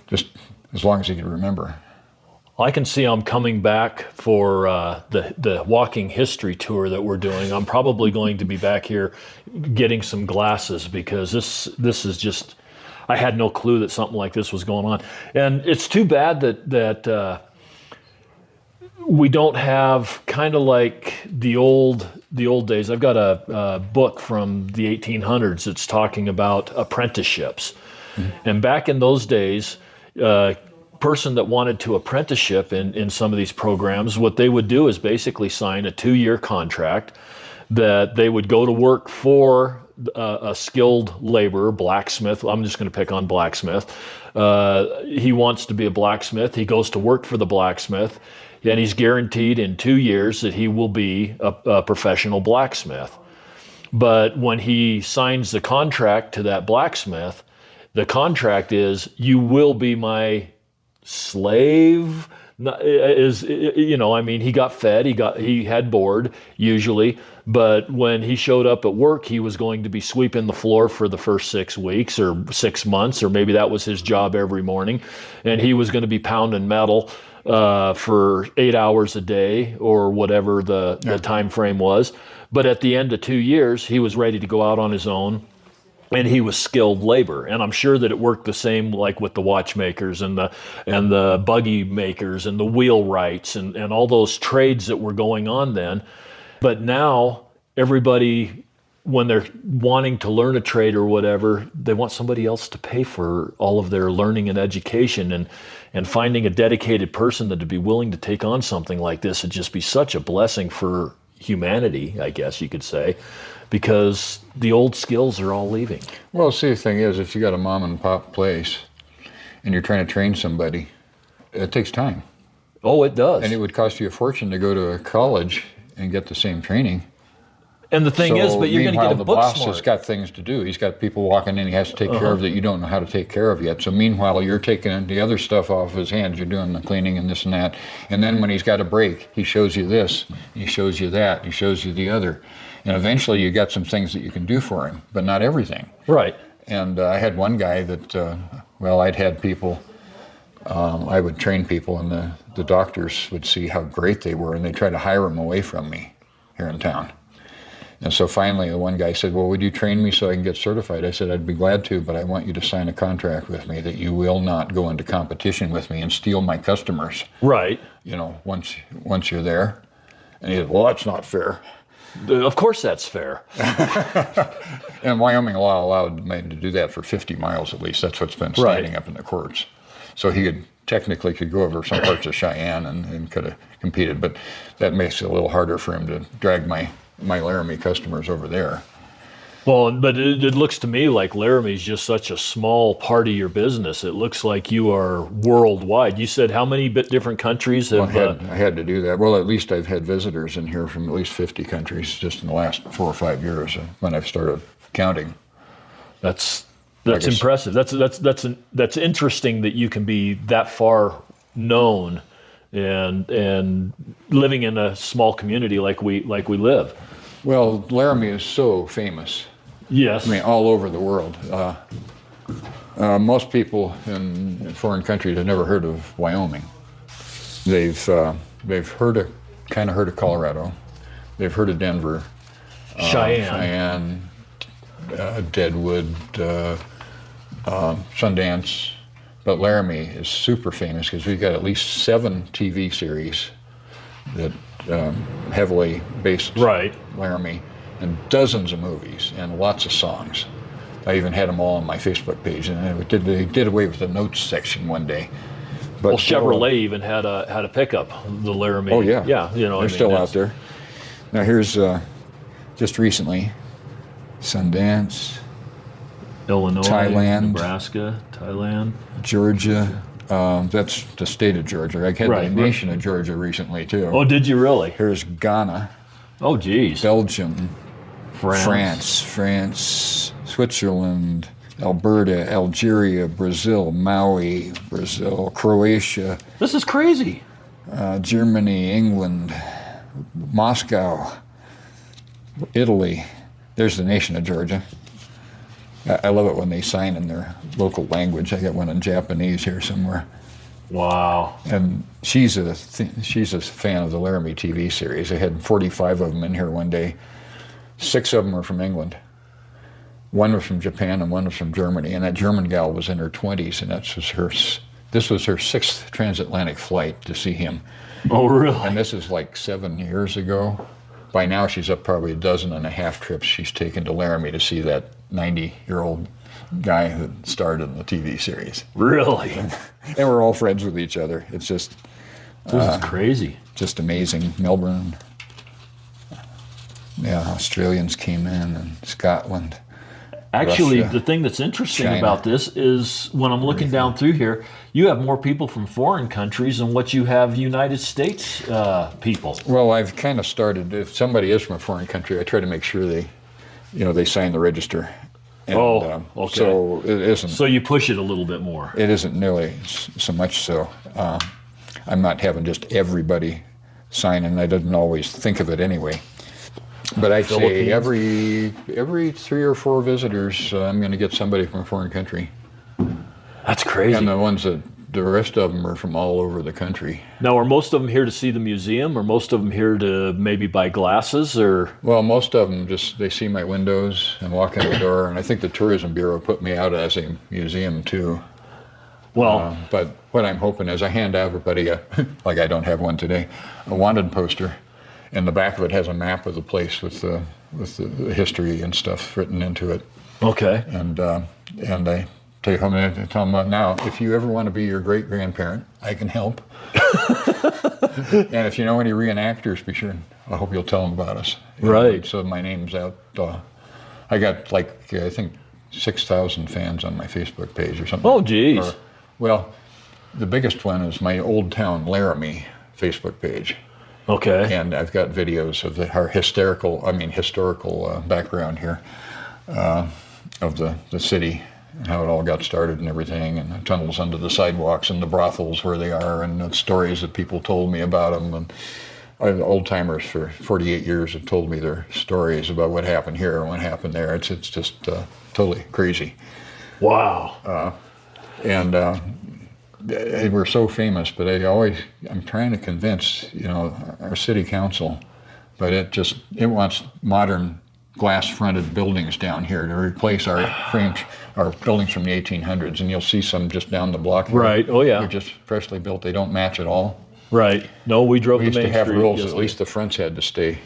just as long as he could remember. I can see I'm coming back for the walking history tour that we're doing. I'm probably going to be back here getting some glasses, because this is just, I had no clue that something like this was going on. And it's too bad that we don't have kind of like the old days. I've got a book from the 1800s that's talking about apprenticeships. Mm-hmm. And back in those days, person that wanted to apprenticeship in some of these programs, what they would do is basically sign a 2-year contract that they would go to work for a skilled laborer, blacksmith. I'm just going to pick on blacksmith. He wants to be a blacksmith. He goes to work for the blacksmith, and he's guaranteed in 2 years that he will be a professional blacksmith. But when he signs the contract to that blacksmith, the contract is, you will be my slave. He got fed, he had board usually, but when he showed up at work, he was going to be sweeping the floor for the first 6 weeks or 6 months, or maybe that was his job every morning, and he was going to be pounding metal for 8 hours a day or whatever the time frame was. But at the end of 2 years, he was ready to go out on his own, and he was skilled labor. And I'm sure that it worked the same like with the watchmakers and the buggy makers and the wheelwrights and all those trades that were going on then. But now everybody when they're wanting to learn a trade or whatever, they want somebody else to pay for all of their learning and education, and finding a dedicated person that would be willing to take on something like this would just be such a blessing for humanity, I guess you could say, because the old skills are all leaving. Well, see, the thing is, if you got a mom and pop place and you're trying to train somebody, it takes time. Oh, it does. And it would cost you a fortune to go to a college and get the same training. And the thing is, but you're going to get a the book boss smart. has got things to do. He's got people walking in he has to take care of that you don't know how to take care of yet. So meanwhile, you're taking the other stuff off his hands. You're doing the cleaning and this and that. And then when he's got a break, he shows you this, he shows you that, he shows you the other. And eventually you got some things that you can do for him, but not everything. Right. And I had one guy that, I'd had people, I would train people, and the doctors would see how great they were, and they'd try to hire them away from me here in town. And so finally, the one guy said, well, would you train me so I can get certified? I said, I'd be glad to, but I want you to sign a contract with me that you will not go into competition with me and steal my customers. Right. You know, once you're there. And he said, well, that's not fair. Of course that's fair. And Wyoming law allowed me to do that for 50 miles at least. That's what's been standing up in the courts. So he could go over some parts of Cheyenne and could have competed, but that makes it a little harder for him to drag my Laramie customers over there. Well, but it looks to me like Laramie's just such a small part of your business. It looks like you are worldwide. You said how many different countries have... I had to do that. Well, at least I've had visitors in here from at least 50 countries just in the last 4 or 5 years when I've started counting. That's impressive. That's interesting that you can be that far known and living in a small community like we live. Well, Laramie is so famous. Yes. I mean, all over the world. Most people in foreign countries have never heard of Wyoming. They've heard of Colorado. They've heard of Denver, Cheyenne, Deadwood, Sundance. But Laramie is super famous because we've got at least 7 TV series that heavily based Laramie, and dozens of movies and lots of songs. I even had them all on my Facebook page, and they did away with the notes section one day. But Chevrolet even had a pickup, the Laramie. Oh yeah, yeah. They're still out there. Now here's just recently, Sundance, Illinois, Thailand, Nebraska, Thailand, Georgia. That's the state of Georgia. I had the nation of Georgia recently too. Oh, did you really? Here's Ghana. Oh, geez. Belgium, France, Switzerland, Alberta, Algeria, Brazil, Maui, Brazil, Croatia. This is crazy. Germany, England, Moscow, Italy. There's the nation of Georgia. I love it when they sign in their local language. I got one in Japanese here somewhere. Wow. And she's a fan of the Laramie TV series. I had 45 of them in here one day. 6 of them were from England. 1 was from Japan and 1 was from Germany. And that German gal was in her 20s, and this was her 6th transatlantic flight to see him. Oh, really? And this is like 7 years ago. By now, she's up probably 12.5 trips she's taken to Laramie to see that 90-year-old guy that starred in the TV series. Really? And we're all friends with each other. It's just... This is crazy. Just amazing. Melbourne. Yeah, Australians came in, and Scotland. Actually, Russia, the thing that's interesting China. about this is when I'm looking down through here, you have more people from foreign countries than what you have United States people. Well, I've kind of started, if somebody is from a foreign country, I try to make sure they sign the register. And, okay. So it isn't. So you push it a little bit more. It isn't nearly so much so. I'm not having just everybody sign, and I didn't always think of it anyway. But I'd say every 3 or 4 visitors, I'm going to get somebody from a foreign country. That's crazy. And the rest of them are from all over the country. Now, are most of them here to see the museum, or most of them here to maybe buy glasses, or? Well, most of them they see my windows and walk in the door, and I think the Tourism Bureau put me out as a museum too. Well, but what I'm hoping is I hand everybody like I don't have one today, a wanted poster. And the back of it has a map of the place with the history and stuff written into it. Okay. And I tell you, I'm going to tell them about now. If you ever want to be your great grandparent, I can help. And if you know any reenactors, be sure. I hope you'll tell them about us. Right. So my name's out. I got like I think 6,000 fans on my Facebook page or something. Oh, geez. Well, the biggest one is my Old Town Laramie Facebook page. Okay. And I've got videos of our historical background here of the city and how it all got started and everything, and the tunnels under the sidewalks and the brothels where they are, and the stories that people told me about them. And old timers for 48 years have told me their stories about what happened here and what happened there. It's just totally crazy. Wow. They were so famous, but I'm trying to convince, our city council, but it wants modern glass-fronted buildings down here to replace our buildings from the 1800s, and you'll see some just down the block here. Right. Oh yeah. They're just freshly built. They don't match at all. Right. No, we drove We the used main to have street rules. yesterday. At least the fronts had to stay.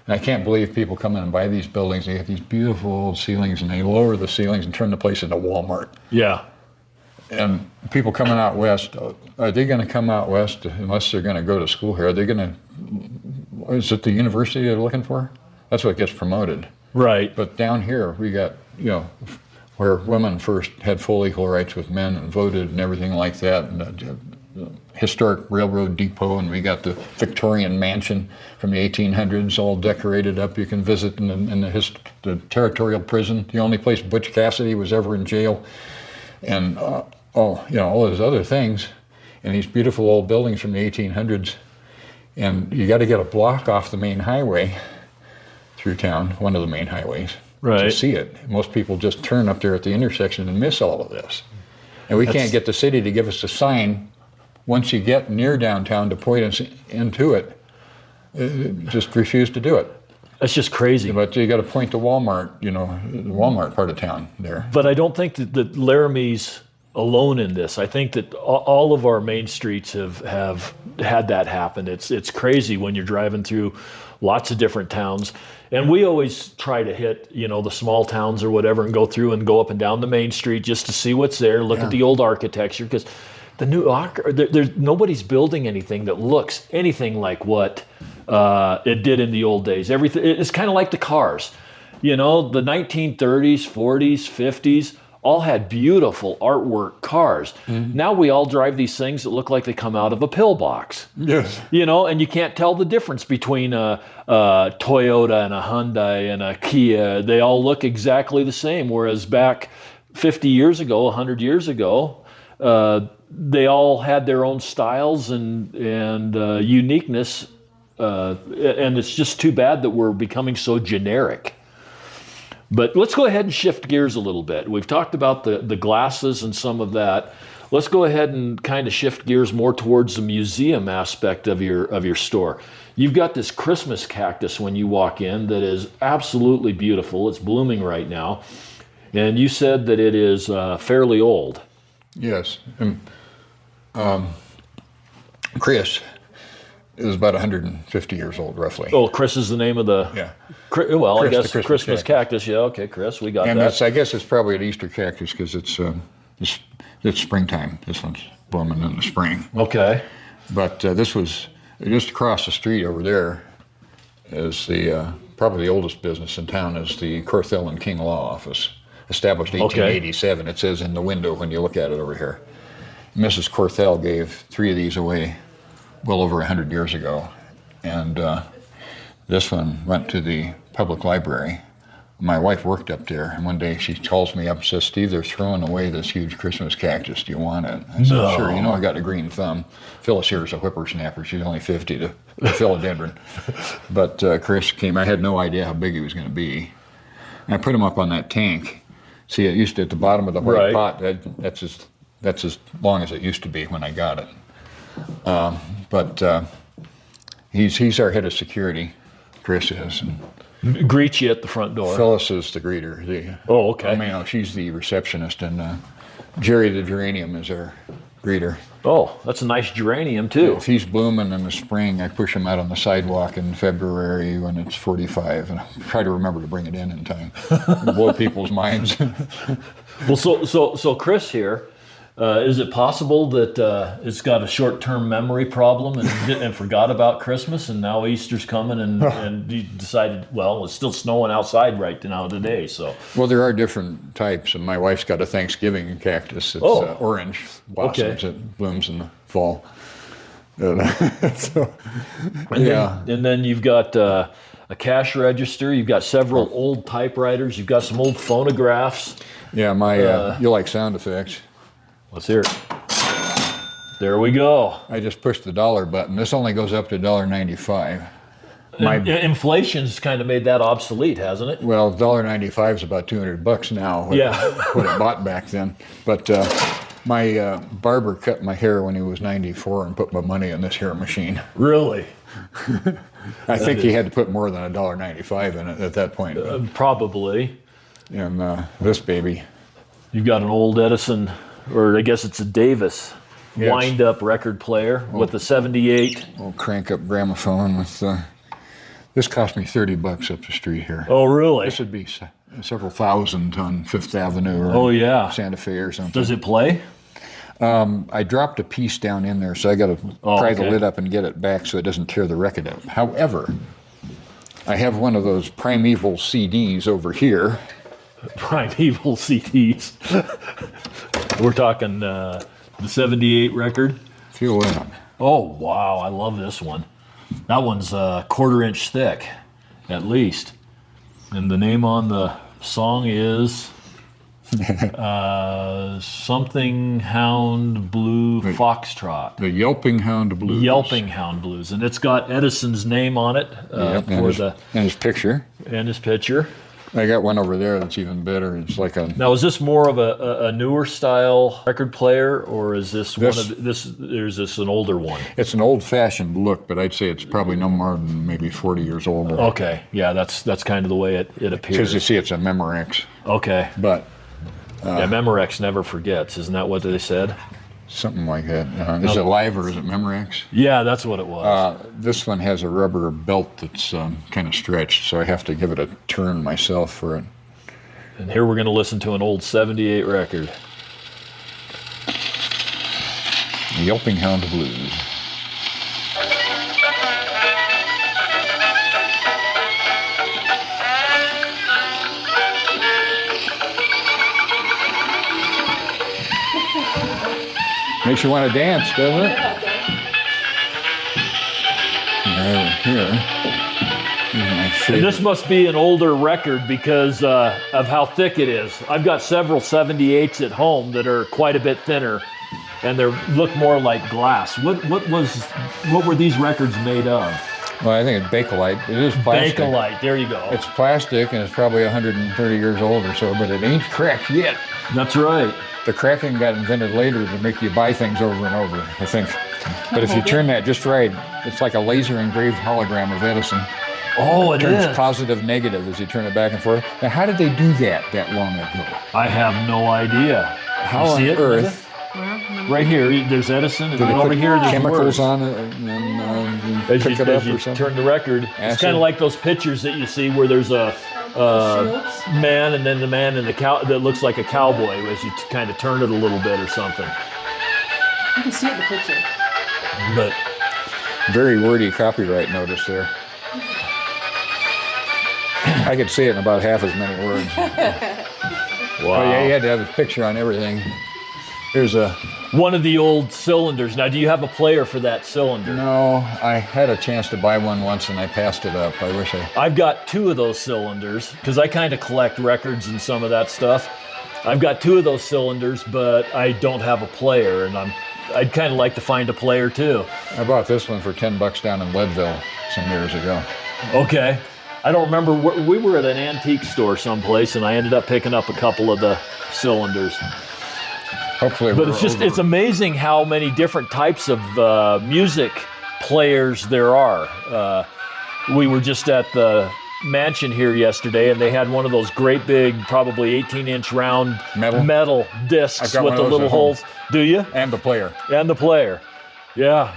And I can't believe people come in and buy these buildings. They have these beautiful old ceilings, and they lower the ceilings and turn the place into Walmart. Yeah. And people coming out west, are they going to come out west unless they're going to go to school here? Are they going to? Is it the university they're looking for? That's what gets promoted. Right. But down here, we got, where women first had full equal rights with men and voted and everything like that. And the historic railroad depot, and we got the Victorian mansion from the 1800s all decorated up. You can visit in the territorial prison, the only place Butch Cassidy was ever in jail. And all those other things, and these beautiful old buildings from the 1800s. And you got to get a block off the main highway through town, one of the main highways, to see it. Most people just turn up there at the intersection and miss all of this. And we can't get the city to give us a sign once you get near downtown to point us into it. Just refuse to do it. That's just crazy. But you got to point to Walmart, the Walmart part of town there. But I don't think that Laramie's alone in this. I think that all of our main streets have had that happen. It's crazy when you're driving through lots of different towns. And we always try to hit, the small towns or whatever and go through and go up and down the main street just to see what's there, look at the old architecture, because the new there's nobody's building anything that looks anything like what it did in the old days. Everything, it's kind of like the cars. The 1930s, 40s, 50s, all had beautiful artwork cars. Mm-hmm. Now we all drive these things that look like they come out of a pillbox. Yes. And you can't tell the difference between a Toyota and a Hyundai and a Kia. They all look exactly the same, whereas back 50 years ago, 100 years ago, they all had their own styles and uniqueness, and it's just too bad that we're becoming so generic. But let's go ahead and shift gears a little bit. We've talked about the glasses and some of that. Let's go ahead and kind of shift gears more towards the museum aspect of your store. You've got this Christmas cactus when you walk in that is absolutely beautiful. It's blooming right now. And you said that it is fairly old. Yes. Chris is about 150 years old, roughly. Oh, Chris is the name of the... Yeah. Well, Chris, I guess the Christmas cactus. Yeah, okay, Chris, we got and that. I guess it's probably an Easter cactus because it's springtime. This one's blooming in the spring. Okay. But this was just across the street over there is probably the oldest business in town is the Corthell and King Law Office, established 1887. It says in the window when you look at it over here. Mrs. Corthell gave 3 of these away well over 100 years ago, and this one went to the public library. My wife worked up there, and one day she calls me up and says, "Steve, they're throwing away this huge Christmas cactus. Do you want it?" I said, "Sure. I got a green thumb. Phyllis here is a whippersnapper. She's only 50 to a philodendron." But Chris came. I had no idea how big he was going to be. And I put him up on that tank. See, it used to, at the bottom of the white pot, that's as long as it used to be when I got it. But he's our head of security, Chris is. And greet you at the front door. Phyllis is the greeter. Okay. She's the receptionist, and Jerry the geranium is our greeter. Oh, that's a nice geranium too. If he's blooming in the spring, I push him out on the sidewalk in February when it's 45, and I try to remember to bring it in time. Blow people's minds. Well, so Chris here, is it possible that it's got a short-term memory problem and forgot about Christmas, and now Easter's coming and you decided, well, it's still snowing outside right now today, so. Well, there are different types, and my wife's got a Thanksgiving cactus. It's orange blossoms. It blooms in the fall. So, And then you've got a cash register. You've got several old typewriters. You've got some old phonographs. Yeah, you like sound effects. Let's hear it. There we go. I just pushed the dollar button. This only goes up to $1.95. Inflation's kind of made that obsolete, hasn't it? Well, $1.95 is about $200 now. What it bought back then. But my barber cut my hair when he was 94 and put my money in this hair machine. Really? I think he had to put more than $1.95 in it at that point. Probably. And this baby. You've got an old Edison, or I guess it's a Davis, wind-up record player with the 78. Old crank-up gramophone with. This cost me $30 up the street here. Oh, really? This would be several thousand on Fifth Avenue or Santa Fe or something. Does it play? I dropped a piece down in there, so I got to pry the lid up and get it back so it doesn't tear the record up. However, I have one of those primeval CDs over here. Primeval CDs. We're talking the 78 record. Feel that. Oh, wow. I love this one. That one's a 1/4 inch thick, at least. And the name on the song is something Hound Blue Foxtrot. The Yelping Hound Blues. Yelping Hound Blues. And it's got Edison's name on it and his picture. And his picture. I got one over there that's even better. It's like a. Now, is this more of a newer style record player, or is this one of this? Is this an older one? It's an old-fashioned look, but I'd say it's probably no more than maybe 40 years older. Okay, yeah, that's kind of the way it appears. Because you see, it's a Memorex. Okay, but Memorex never forgets. Isn't that what they said? Something like that. Is it live or is it Memorex? Yeah, that's what it was. This one has a rubber belt that's kind of stretched, so I have to give it a turn myself for it. And here we're going to listen to an old 78 record. Yelping Hound Blues. Makes you want to dance, doesn't it? Over here. And this must be an older record because of how thick it is. I've got several 78s at home that are quite a bit thinner, and they look more like glass. What were these records made of? Well, I think it's Bakelite. It is plastic. Bakelite, there you go. It's plastic, and it's probably 130 years old or so, but it ain't cracked yet. That's right. The cracking got invented later to make you buy things over and over, I think. But if you turn that just right, it's like a laser engraved hologram of Edison. Oh, it turns is. Positive, negative as you turn it back and forth. Now, how did they do that long ago? I have no idea. How on earth? Right here, there's Edison, and Did they over put here there's chemicals words. on it and As pick you, it up as you or something? turn the record, it's kind of like those pictures that you see where there's a man and then the man in the cow that looks like a cowboy as you kind of turn it a little bit or something. You can see it in the picture. But very wordy copyright notice there. I could say it in about half as many words. wow. Oh yeah, you had to have a picture on everything. Here's one of the old cylinders. Now, do you have a player for that cylinder? No, I had a chance to buy one once and I passed it up. I wish I've got 2 of those cylinders because I kind of collect records and some of that stuff. I've got 2 of those cylinders, but I don't have a player, and I'd kind of like to find a player too. I bought this one for $10 down in Leadville some years ago. Okay. I don't remember. We were at an antique store someplace, and I ended up picking up a couple of the cylinders. Hopefully, but it's amazing how many different types of music players there are. We were just at the mansion here yesterday, and they had one of those great big, probably 18-inch round metal discs with the little holes. Do you? And the player. And the player. Yeah.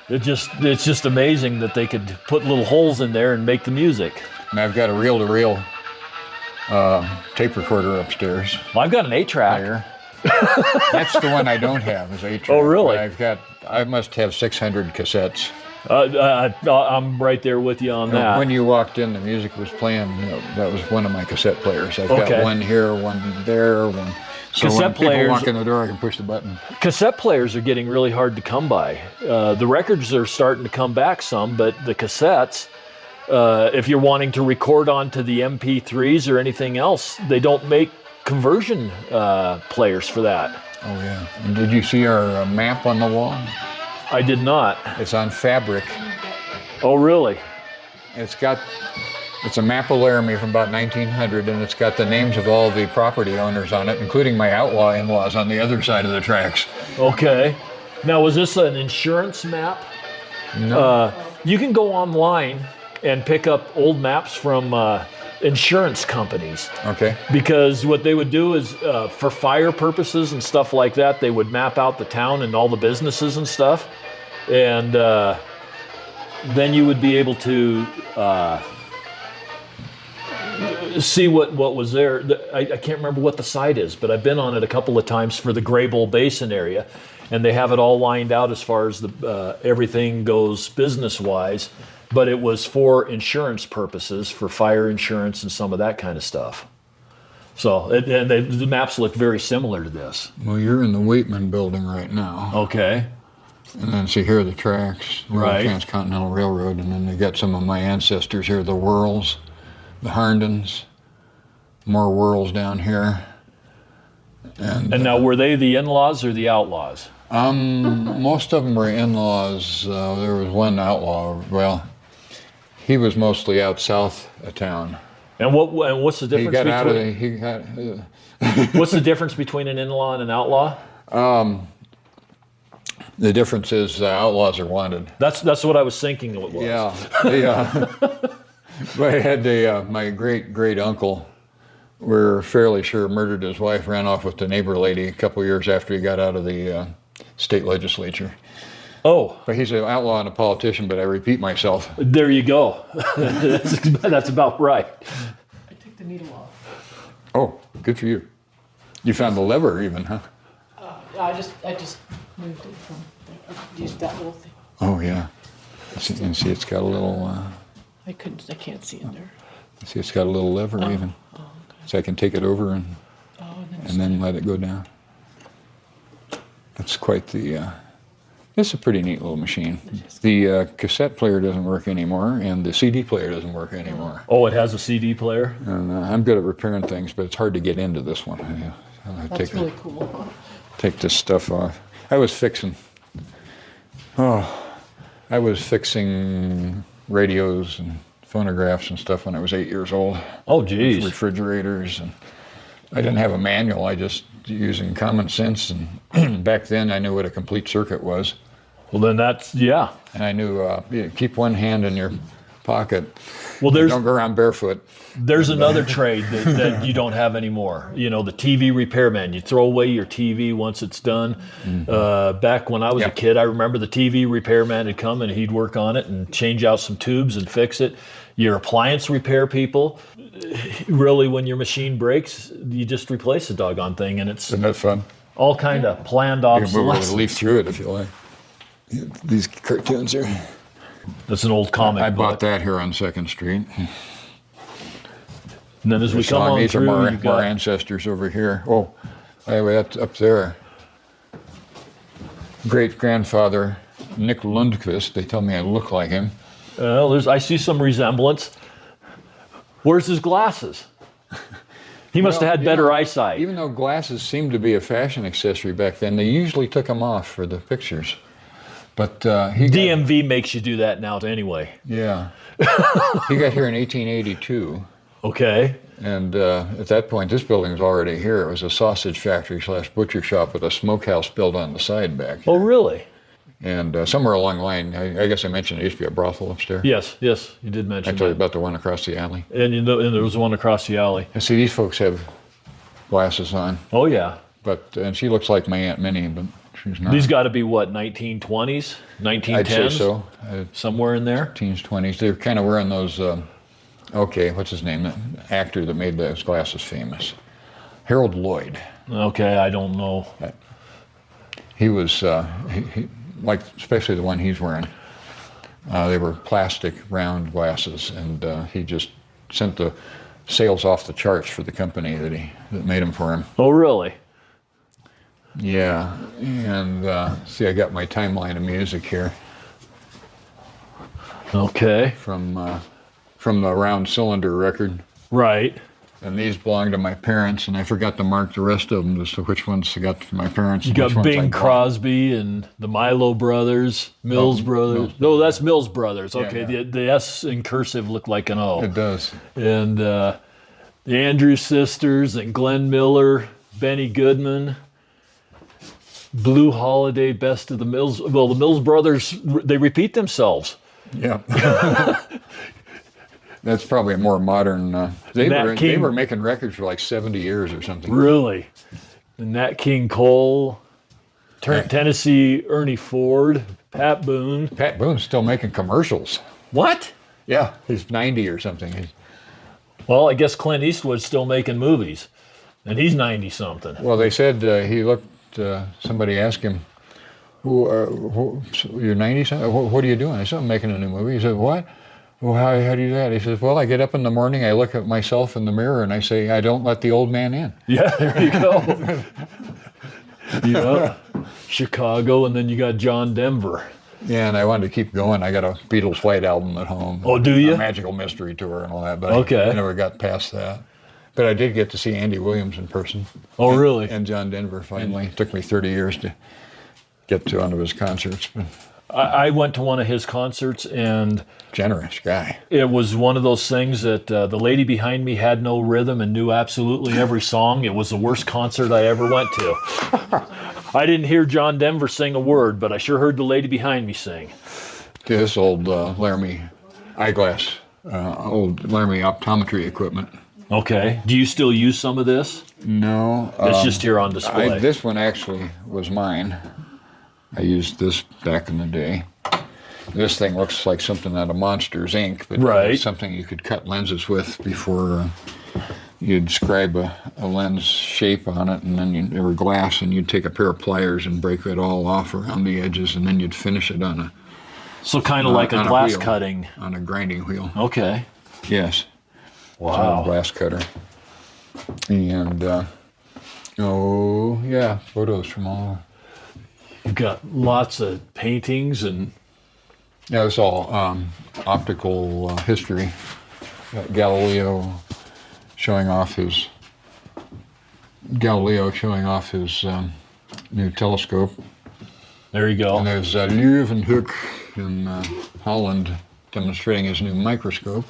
It's just amazing that they could put little holes in there and make the music. And I've got a reel-to-reel tape recorder upstairs. Well, I've got an 8-track. That's the one I don't have, is 8-track. Oh, really? I must have 600 cassettes. I'm right there with you on that. When you walked in, the music was playing. That was one of my cassette players. I've got one here, one there, one. So when people walk in the door, I can push the button. Cassette players are getting really hard to come by. The records are starting to come back some, but the cassettes, if you're wanting to record onto the MP3s or anything else, they don't make conversion players for that. Oh, yeah. And did you see our map on the wall? I did not. It's on fabric. Oh, really? It's a map of Laramie from about 1900, and it's got the names of all the property owners on it, including my outlaw in-laws on the other side of the tracks. Okay. Now, was this an insurance map? No. You can go online and pick up old maps from insurance companies. Okay. Because what they would do is, for fire purposes and stuff like that, they would map out the town and all the businesses and stuff. And then you would be able to see what was there. I can't remember what the site is, but I've been on it a couple of times for the Gray Bull Basin area. And they have it all lined out as far as everything goes business-wise. But it was for insurance purposes, for fire insurance and some of that kind of stuff. So, the maps look very similar to this. Well, you're in the Waitman building right now. Okay. And then see here are the tracks, the Transcontinental Railroad, and then they got some of my ancestors here, the Whirls, the Harndons, more Whirls down here. And now, were they the in-laws or the outlaws? Most of them were in-laws. There was one outlaw. Well, he was mostly out south of town. And what's the difference what's the difference between an in-law and an outlaw? The difference is outlaws are wanted. That's what I was thinking it was. Yeah. But I had my great uncle, we're fairly sure, murdered his wife, ran off with the neighbor lady a couple years after he got out of the state legislature. Oh. But he's an outlaw and a politician, but I repeat myself. There you go. That's about right. I took the needle off. Oh, good for you. You found the lever even, huh? I just moved it from, I used that little thing. Oh, yeah. And see, it's got a little... I can't see in there. See, it's got a little lever even. Oh, okay. So I can take it over and then let it go down. That's quite the... It's a pretty neat little machine. The cassette player doesn't work anymore, and the CD player doesn't work anymore. Oh, it has a CD player? And I'm good at repairing things, but it's hard to get into this one. That's really cool. Take this stuff off. I was fixing radios and phonographs and stuff when I was 8 years old. Oh, geez. Refrigerators, and I didn't have a manual. I just using common sense, and back then I knew what a complete circuit was. Well, then yeah. And I knew keep one hand in your pocket. Well, don't go around barefoot. There's another trade that you don't have anymore. You know, the TV repairman. You throw away your TV once it's done. Mm-hmm. Back when I was a kid, I remember the TV repairman would come and he'd work on it and change out some tubes and fix it. Your appliance repair people, really, when your machine breaks, you just replace the doggone thing, and it's... Isn't that fun? All kind of planned obsolescence. You can move over and leaf through it if you like. These cartoons here. That's an old comic book. I bought that here on 2nd Street. And then as we come on these through, are more ancestors over here. Oh, anyway, that's up there. Great-grandfather Nick Lundqvist. They tell me I look like him. I see some resemblance. Where's his glasses? He must have had better eyesight. Even though glasses seemed to be a fashion accessory back then, they usually took them off for the pictures. But DMV makes you do that now anyway. Yeah. He got here in 1882. Okay. And at that point, this building was already here. It was a sausage factory / butcher shop with a smokehouse built on the side back. Oh, really? And somewhere along the line, I guess I mentioned there used to be a brothel upstairs. Yes, you did mention I told you that. about the one across the alley. And there was one across the alley. And see, these folks have glasses on, Oh yeah. and she looks like my Aunt Minnie, but she's not. These got to be what, 1920s, 1910s? I'd say so. Somewhere in there. Teens, 20s. They're kind of wearing those. What's his name? The actor that made those glasses famous, Harold Lloyd. Okay, I don't know. He was he like, especially the one he's wearing. They were plastic round glasses, and he just sent the sales off the charts for the company that made them for him. Oh, really? Yeah, and see, I got my timeline of music here Okay. from the Round Cylinder record, Right. and these belong to my parents, and I forgot to mark the rest of them as to which ones I got from my parents. You and got which ones I Bing bought. Crosby and the Milo brothers, Mills brothers. Mills No, that's Mills brothers. Okay, yeah. The S in cursive looked like an O. It does. And the Andrews sisters and Glenn Miller, Benny Goodman, Blue Holiday, Best of the Mills. Well, the Mills brothers, they repeat themselves. Yeah. That's probably a more modern. They King- were making records for like 70 years or something. Really. And Nat King Cole, Tennessee Ernie Ford, Pat Boone. Pat Boone's still making commercials. What? Yeah, he's 90 or something. Well, I guess Clint Eastwood's still making movies, and he's 90-something. Well, they said he looked. Somebody asked him, "You're 90 something? What are you doing?" I said, "I'm making a new movie." He said, "What? Well, how do you do that?" He says, "Well, I get up in the morning, I look at myself in the mirror, and I say, I don't let the old man in." Yeah, there you go. Yeah, Chicago, and then you got John Denver. Yeah, and I wanted to keep going. I got a Beatles White Album at home. Oh, do you? A Magical Mystery Tour and all that, but Okay. I never got past that. But I did get to see Andy Williams in person. Oh, really? And John Denver finally. It took me 30 years to get to one of his concerts. But I went to one of his concerts, and generous guy. it was one of those things that the lady behind me had no rhythm and knew absolutely every song. It was the worst concert I ever went to. I didn't hear John Denver sing a word, but I sure heard the lady behind me sing. This old Laramie eyeglass, old Laramie optometry equipment. Okay. Do you still use some of this? No. It's just here on display. This one actually was mine. I used this back in the day. This thing looks like something out of Monsters, Inc., but Right. it's something you could cut lenses with before you'd scribe a lens shape on it, and then there were glass, and you'd take a pair of pliers and break it all off around the edges, and then you'd finish it on So kind of like a on glass wheel, cutting. on a grinding wheel. Okay. Yes. It's on a Wow. glass cutter. And, photos from all over. You've got lots of paintings and Yeah, it's all optical history. Got Galileo showing off his new telescope. there you go. And there's Leeuwenhoek in Holland demonstrating his new microscope.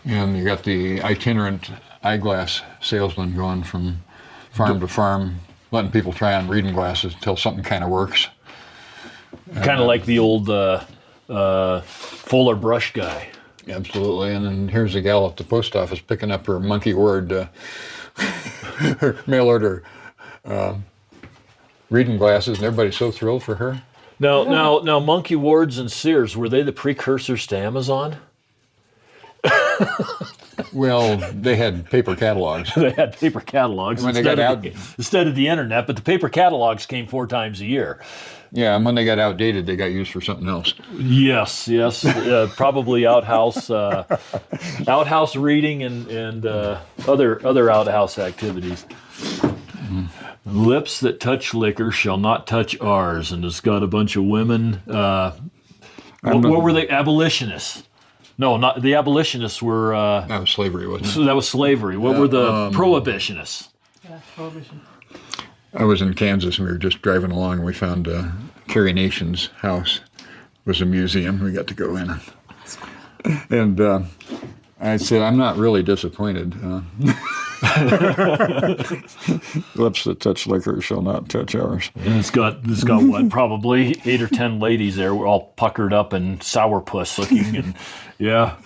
And you got the itinerant eyeglass salesman going from farm to farm, letting people try on reading glasses until something kind of works. Kind of like the old Fuller brush guy. Absolutely. And then here's a gal at the post office picking up her monkey word, her mail order reading glasses, and everybody's so thrilled for her. Now, Monkey Wards and Sears, were they the precursors to Amazon? Well, they had paper catalogs. They had paper catalogs When they got out- instead of the internet, but the paper catalogs came 4 times a year. Yeah, and when they got outdated, they got used for something else. Yes, probably outhouse reading and other outhouse activities. Lips that touch liquor shall not touch ours, and it's got a bunch of women. What were they? Abolitionists? No, not the abolitionists were. That was slavery, wasn't it? So that was slavery. What were the prohibitionists? Yeah, prohibition. I was in Kansas, and we were just driving along, and we found Carrie Nation's house was a museum. We got to go in. And I said, I'm not really disappointed. Lips that touch liquor shall not touch ours. And it's got what, probably 8 or 10 ladies there. We're all puckered up and sourpuss looking, and yeah.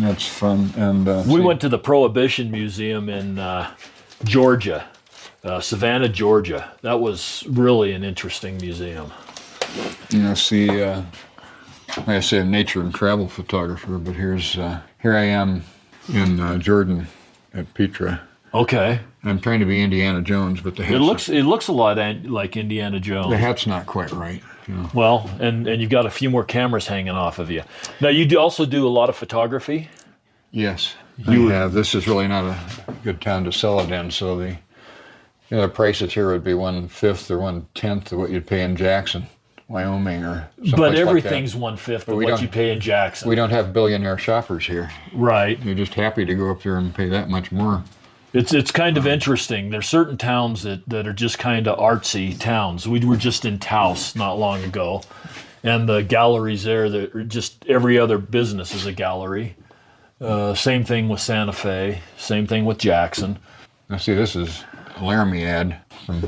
That's fun. And we went to the Prohibition Museum in Georgia, Savannah, Georgia. That was really an interesting museum. See, like I say, a nature and travel photographer, but here I am in Jordan at Petra. Okay. I'm trying to be Indiana Jones, but the hat's it looks a lot like Indiana Jones. the hat's not quite right. Well, and you've got a few more cameras hanging off of you. Now, you also do a lot of photography? Yes, I have. This is really not a good town to sell it in, so the prices here would be 1/5 or 1/10 of what you'd pay in Jackson, Wyoming, or someplace But like everything's that. 1/5 of we what don't- you pay in Jackson. We don't have billionaire shoppers here. Right. You're just happy to go up there and pay that much more. It's kind of interesting. There's certain towns that are just kind of artsy towns. We were just in Taos not long ago, and the galleries there, just every other business is a gallery. Same thing with Santa Fe. Same thing with Jackson. Now see, this is a Laramie ad from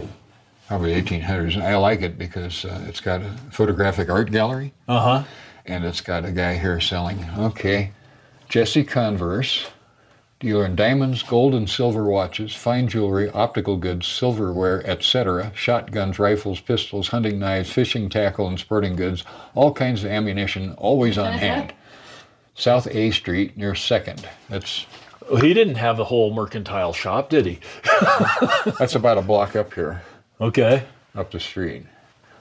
probably 1800s. I like it because it's got a photographic art gallery. Uh-huh. And it's got a guy here selling, Jesse Converse, dealer in diamonds, gold and silver watches, fine jewelry, optical goods, silverware, etc., shotguns, rifles, pistols, hunting knives, fishing tackle, and sporting goods, all kinds of ammunition, always on hand. South A Street near 2nd. He didn't have the whole mercantile shop, did he? That's about a block up here, Okay. up the street,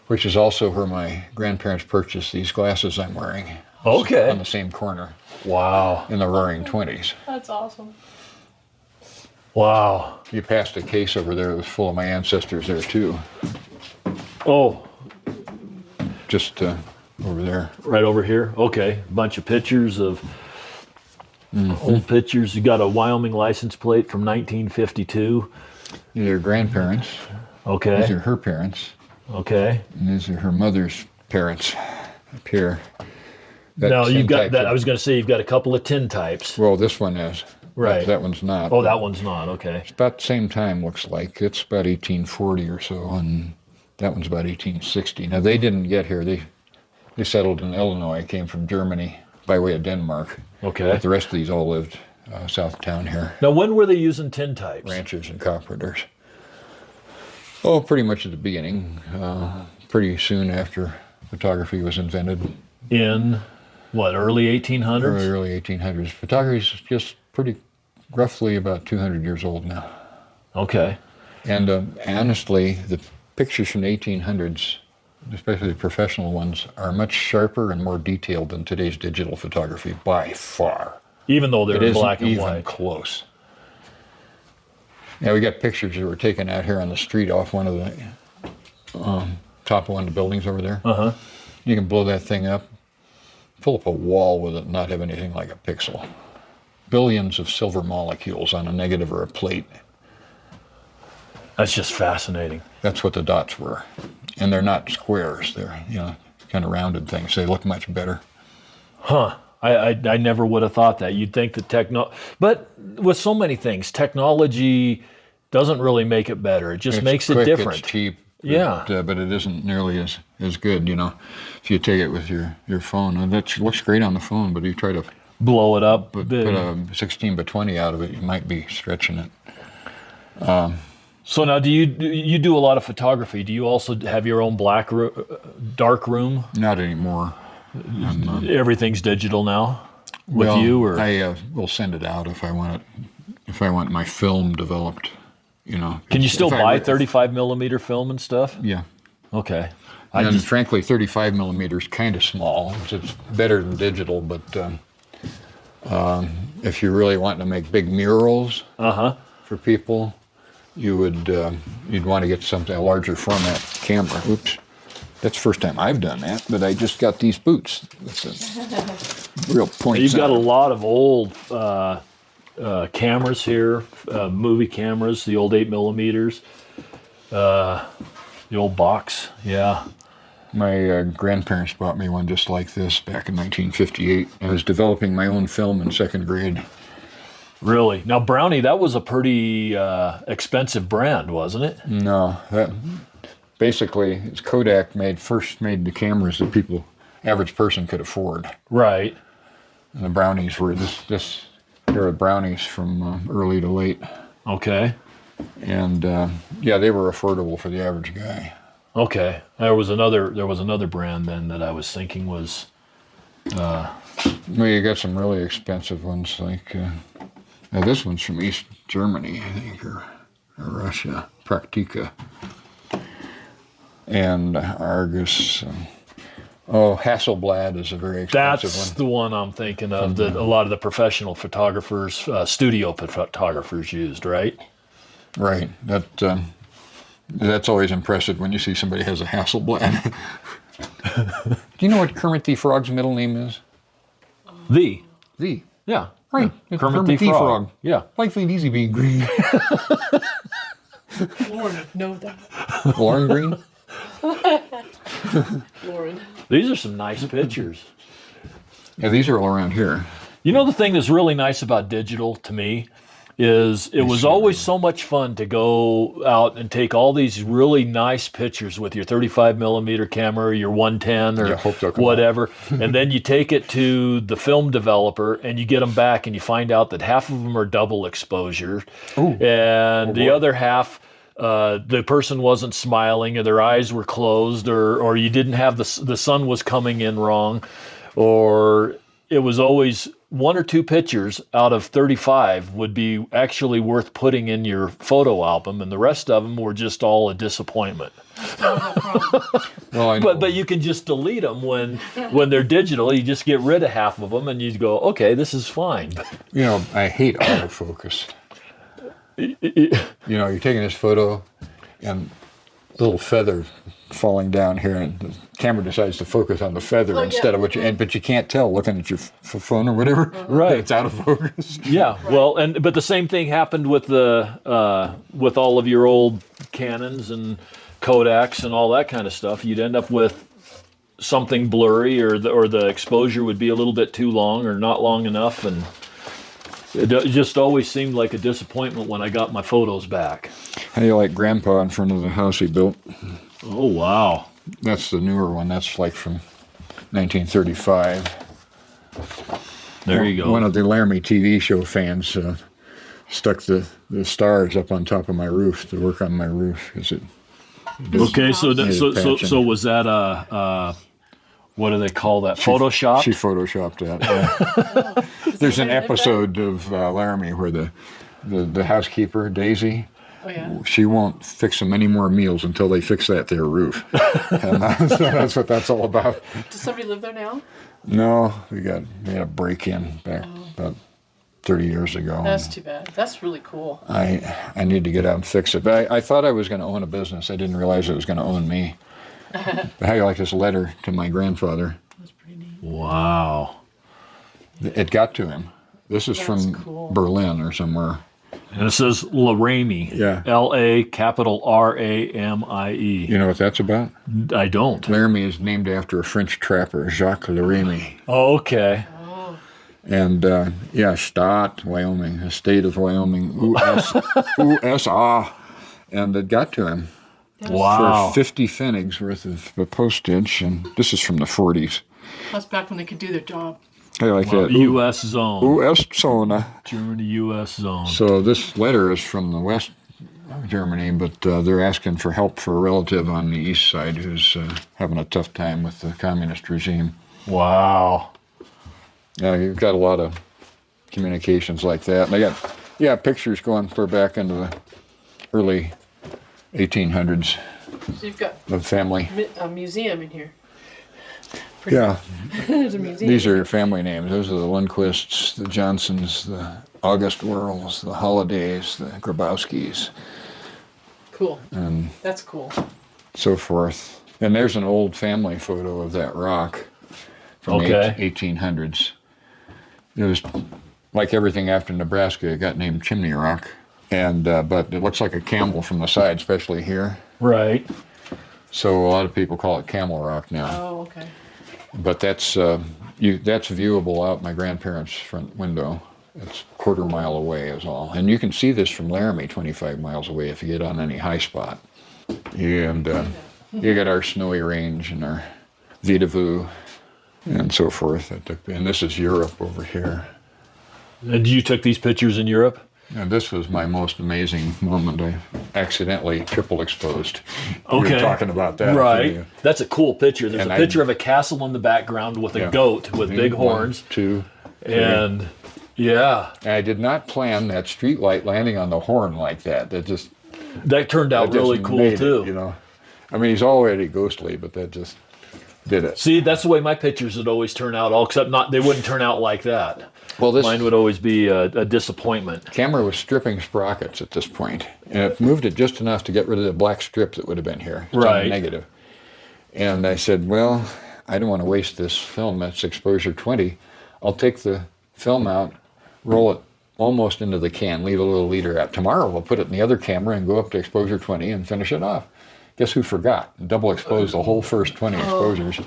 which is also where my grandparents purchased these glasses I'm wearing. Okay. On the same corner Wow. in the roaring 20s. That's awesome. Wow. You passed a case over there that was full of my ancestors there too. Oh, Just over there. right over here. Okay. A bunch of pictures of old pictures. You got a Wyoming license plate from 1952. These are grandparents. These Okay. are her parents. Okay. And these are her mother's parents up here. That Now same you've got type that. of- I was going to say you've got a couple of tintypes. Well, this one is. Right. That one's not. Oh, that one's not. Okay. It's about the same time, looks like. It's about 1840 or so, and that one's about 1860. Now, they didn't get here. They settled in Illinois, came from Germany by way of Denmark. Okay. But the rest of these all lived south of town here. Now, when were they using tintypes? Ranchers and carpenters. Oh, pretty much at the beginning. Pretty soon after photography was invented. In what, early 1800s? Early 1800s. Photography is just pretty roughly about 200 years old now. Okay. And honestly, the pictures from the 1800s, especially the professional ones, are much sharper and more detailed than today's digital photography by far. Even though they're It in isn't black and even white. close. Yeah, we got pictures that were taken out here on the street off one of the top of one of the buildings over there. Uh-huh. You can blow that thing up, pull up a wall with it, and not have anything like a pixel. Billions of silver molecules on a negative or a plate. That's just fascinating. That's what the dots were. And they're not squares. They're, kind of rounded things. They look much better. Huh. I never would have thought that. You'd think that but with so many things, technology doesn't really make it better. It just It's makes quick, it different. It's cheap. Yeah. But it isn't nearly as good, If you take it with your phone. And that looks great on the phone, but if you try to Blow it up. put a 16 by 20 out of it, you might be stretching it. So now, do you do a lot of photography? Do you also have your own dark room? Not anymore. Everything's digital now with Well, you, or I will send it out if I want it. If I want my film developed, can you still buy 35 millimeter film and stuff? Yeah. Okay. And frankly, 35 millimeter is kind of small. It's better than digital, but if you really want to make big murals for people, you'd want to get a larger format camera. Oops, that's the first time I've done that. But I just got these boots with the real points. You've got a on them. lot of old cameras here, movie cameras, the old 8 millimeters, the old box. Yeah. My grandparents bought me one just like this back in 1958. I was developing my own film in second grade. Really? Now, Brownie, that was a pretty expensive brand, wasn't it? No, that basically Kodak first made the cameras that average person could afford. Right. And the Brownies were they were Brownies from early to late. Okay. And they were affordable for the average guy. Okay. There was another brand then that I was thinking was. Well, you got some really expensive ones like this one's from East Germany, I think, or Russia, Praktika, and Argus. Hasselblad is a very expensive one. That's the one I'm thinking of that a lot of the professional photographers, studio photographers used, right? Right. That's always impressive when you see somebody has a Hasselblad. Do you know what Kermit the Frog's middle name is? The. Yeah. Right. It's Kermit the Frog. Yeah. Life ain't easy being green. Lauren would know that. Loren Green? Lauren. These are some nice pictures. Yeah, these are all around here. You know, the thing that's really nice about digital to me is it was always so much fun to go out and take all these really nice pictures with your 35 millimeter camera, your 110 or whatever, and then you take it to the film developer and you get them back and you find out that half of them are double exposure. Ooh. And the other half, the person wasn't smiling or their eyes were closed or you didn't have the sun was coming in wrong, or it was always one or two pictures out of 35 would be actually worth putting in your photo album, and the rest of them were just all a disappointment. Well, I know. But you can just delete them when they're digital. You just get rid of half of them, and you go, okay, this is fine. You know, I hate autofocus. You're taking this photo, and a little feather falling down here, and the camera decides to focus on the feather instead of but you can't tell looking at your phone or whatever. Right, it's out of focus. Yeah, well, but the same thing happened with with all of your old Canons and Kodaks and all that kind of stuff. You'd end up with something blurry, or the exposure would be a little bit too long or not long enough, and it just always seemed like a disappointment when I got my photos back. How do you like Grandpa in front of the house he built? Oh, wow. That's the newer one. That's like from 1935. There you go. One of the Laramie TV show fans stuck the stars up on top of my roof to work on my roof. Okay, so was that what do they call that? Photoshop? She photoshopped that. Yeah. There's an episode of Laramie where the housekeeper, Daisy, she won't fix them any more meals until they fix that there roof. And that's what that's all about. Does somebody live there now? No, we had a break-in back about 30 years ago. That's too bad. That's really cool. I need to get out and fix it. But I thought I was going to own a business. I didn't realize it was going to own me. But how do you like this letter to my grandfather? That's pretty neat. Wow. It got to him. This is from Berlin or somewhere. And it says Laramie. Yeah. L-A capital R-A-M-I-E. You know what that's about? I don't. Laramie is named after a French trapper, Jacques Laramie. Oh, okay. And, Stadt, Wyoming, the state of Wyoming, USA. And it got to him. Wow. For 50 pfennigs worth of postage, and this is from the 40s. That's back when they could do their job. I like that. U.S. zone. U.S. zone. Germany, U.S. zone. So this letter is from the West Germany, but they're asking for help for a relative on the east side who's having a tough time with the communist regime. Wow. Yeah, you've got a lot of communications like that. And they got pictures going clear back into the early 1800s. So you've got of family. A museum in here. Yeah. There's a museum. These are family names. Those are the Lundquists, the Johnsons, the August Worrells, the Holidays, the Grabowskis. Cool. And that's cool. So forth. And there's an old family photo of that rock from the 1800s. It was like everything after Nebraska, it got named Chimney Rock. And but it looks like a camel from the side, especially here. Right. So a lot of people call it Camel Rock now. Oh, okay. But that's viewable out my grandparents' front window. It's a quarter mile away is all. And you can see this from Laramie 25 miles away if you get on any high spot. And you got our snowy range and our Vidavoo and so forth. And this is Europe over here. And you took these pictures in Europe? And this was my most amazing moment. I accidentally triple exposed. Okay. We were talking about that. Right. That's a cool picture. There's And a picture of a castle in the background with a goat with big horns. 1, 2, 3. And yeah. And I did not plan that street light landing on the horn like that. That turned out really cool too. You know, I mean, he's already ghostly, but that just did it. See, that's the way my pictures would always turn out, except they wouldn't turn out like that. Well, Mine would always be a disappointment. Camera was stripping sprockets at this point, and it moved it just enough to get rid of the black strip that would have been here. It's on the negative. And I said, well, I don't want to waste this film. That's exposure 20. I'll take the film out, roll it almost into the can, leave a little leader out. Tomorrow we'll put it in the other camera and go up to exposure 20 and finish it off. Guess who forgot? Double exposed the whole first 20 exposures.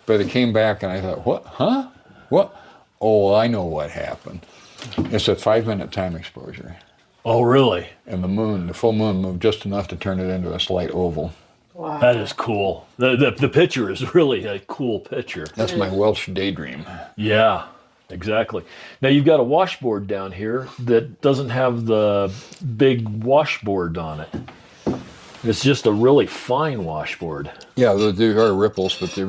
But it came back and I thought, what? Huh? What? Oh, I know what happened. It's a 5-minute time exposure. Oh, really? And the full moon moved just enough to turn it into a slight oval. Wow. That is cool. The picture is really a cool picture. That's my Welsh daydream. Yeah, exactly. Now you've got a washboard down here that doesn't have the big washboard on it. It's just a really fine washboard. Yeah, there are ripples, but they're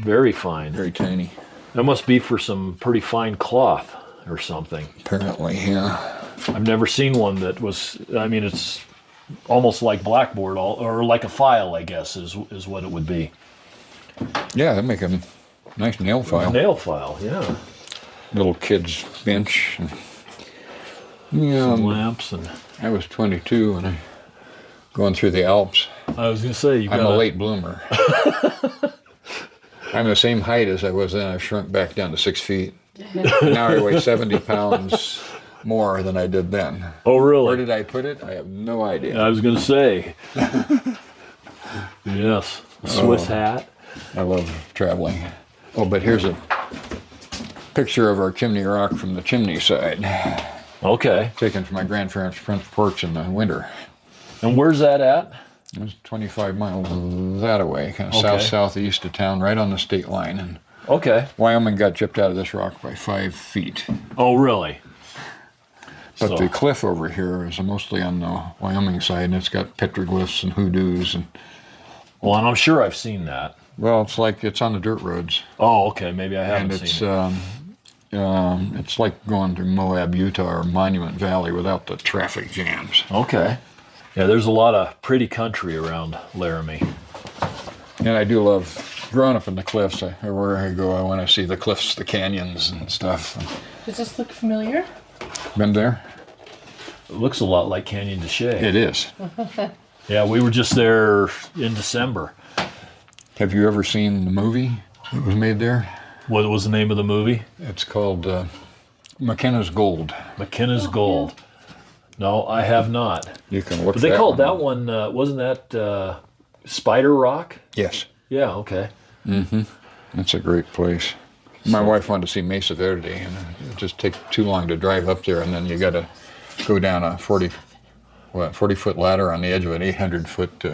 Very fine. very tiny. That must be for some pretty fine cloth or something. Apparently, yeah. I've never seen one that was, I mean, it's almost like blackboard, or like a file, I guess, is what it would be. Yeah, that'd make a nice nail file. Nail file, yeah. Little kid's bench. Some lamps and... I was 22 when I going through the Alps. I was going to say, I'm a late bloomer. I'm the same height as I was then. I've shrunk back down to 6 feet. Now I weigh 70 pounds more than I did then. Oh, really? Where did I put it? I have no idea. I was going to say. Yes. Swiss hat. I love traveling. Oh, but here's a picture of our chimney rock from the chimney side. Okay. Taken from my grandparents' front porch in the winter. And where's that at? It was 25 miles that away, kind of Okay. southeast of town, right on the state line. And Okay. Wyoming got chipped out of this rock by 5 feet. Oh, really? But the cliff over here is mostly on the Wyoming side, and it's got petroglyphs and hoodoos. And Well, and I'm sure I've seen that. well, it's on the dirt roads, Oh, okay. Maybe I haven't and seen it. it's like going to Moab, Utah, or Monument Valley without the traffic jams. Okay. Yeah, there's a lot of pretty country around Laramie. And I do love growing up in the cliffs. Everywhere I go, I want to see the cliffs, the canyons, and stuff. Does this look familiar? Been there? It looks a lot like Canyon de Chelly. It is. Yeah, we were just there in December. Have you ever seen the movie that was made there? What was the name of the movie? It's called McKenna's Gold. McKenna's Gold. No, I have not. You can look. But they called one that up. one, wasn't that Spider Rock? Yes. Yeah, okay. It's a great place. My wife wanted to see Mesa Verde, and it just takes too long to drive up there, and then you got to go down a 40-foot ladder on the edge of an 800-foot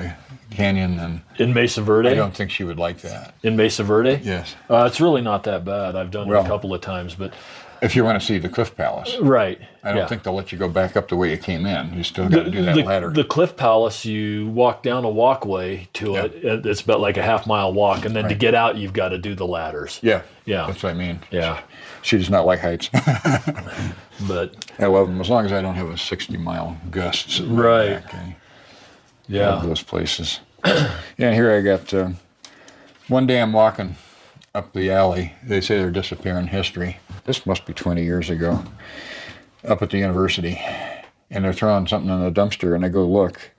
canyon, and In Mesa Verde? I don't think she would like that. In Mesa Verde? Yes. It's really not that bad. I've done it a couple of times, but... If you want to see the Cliff Palace. Right. I don't think they'll let you go back up the way you came in. You still got to do that ladder. The Cliff Palace, you walk down a walkway to it. It's about like a half-mile walk, and then to get out, you've got to do the ladders. Yeah. Yeah. That's what I mean. Yeah. She does not like heights. But I love them as long as I don't have a 60-mile gust. Right. I yeah. love those places. Yeah, here I got, one day I'm walking up the alley. They say they're disappearing history. This must be 20 years ago, up at the university. And they're throwing something in the dumpster, and I go look.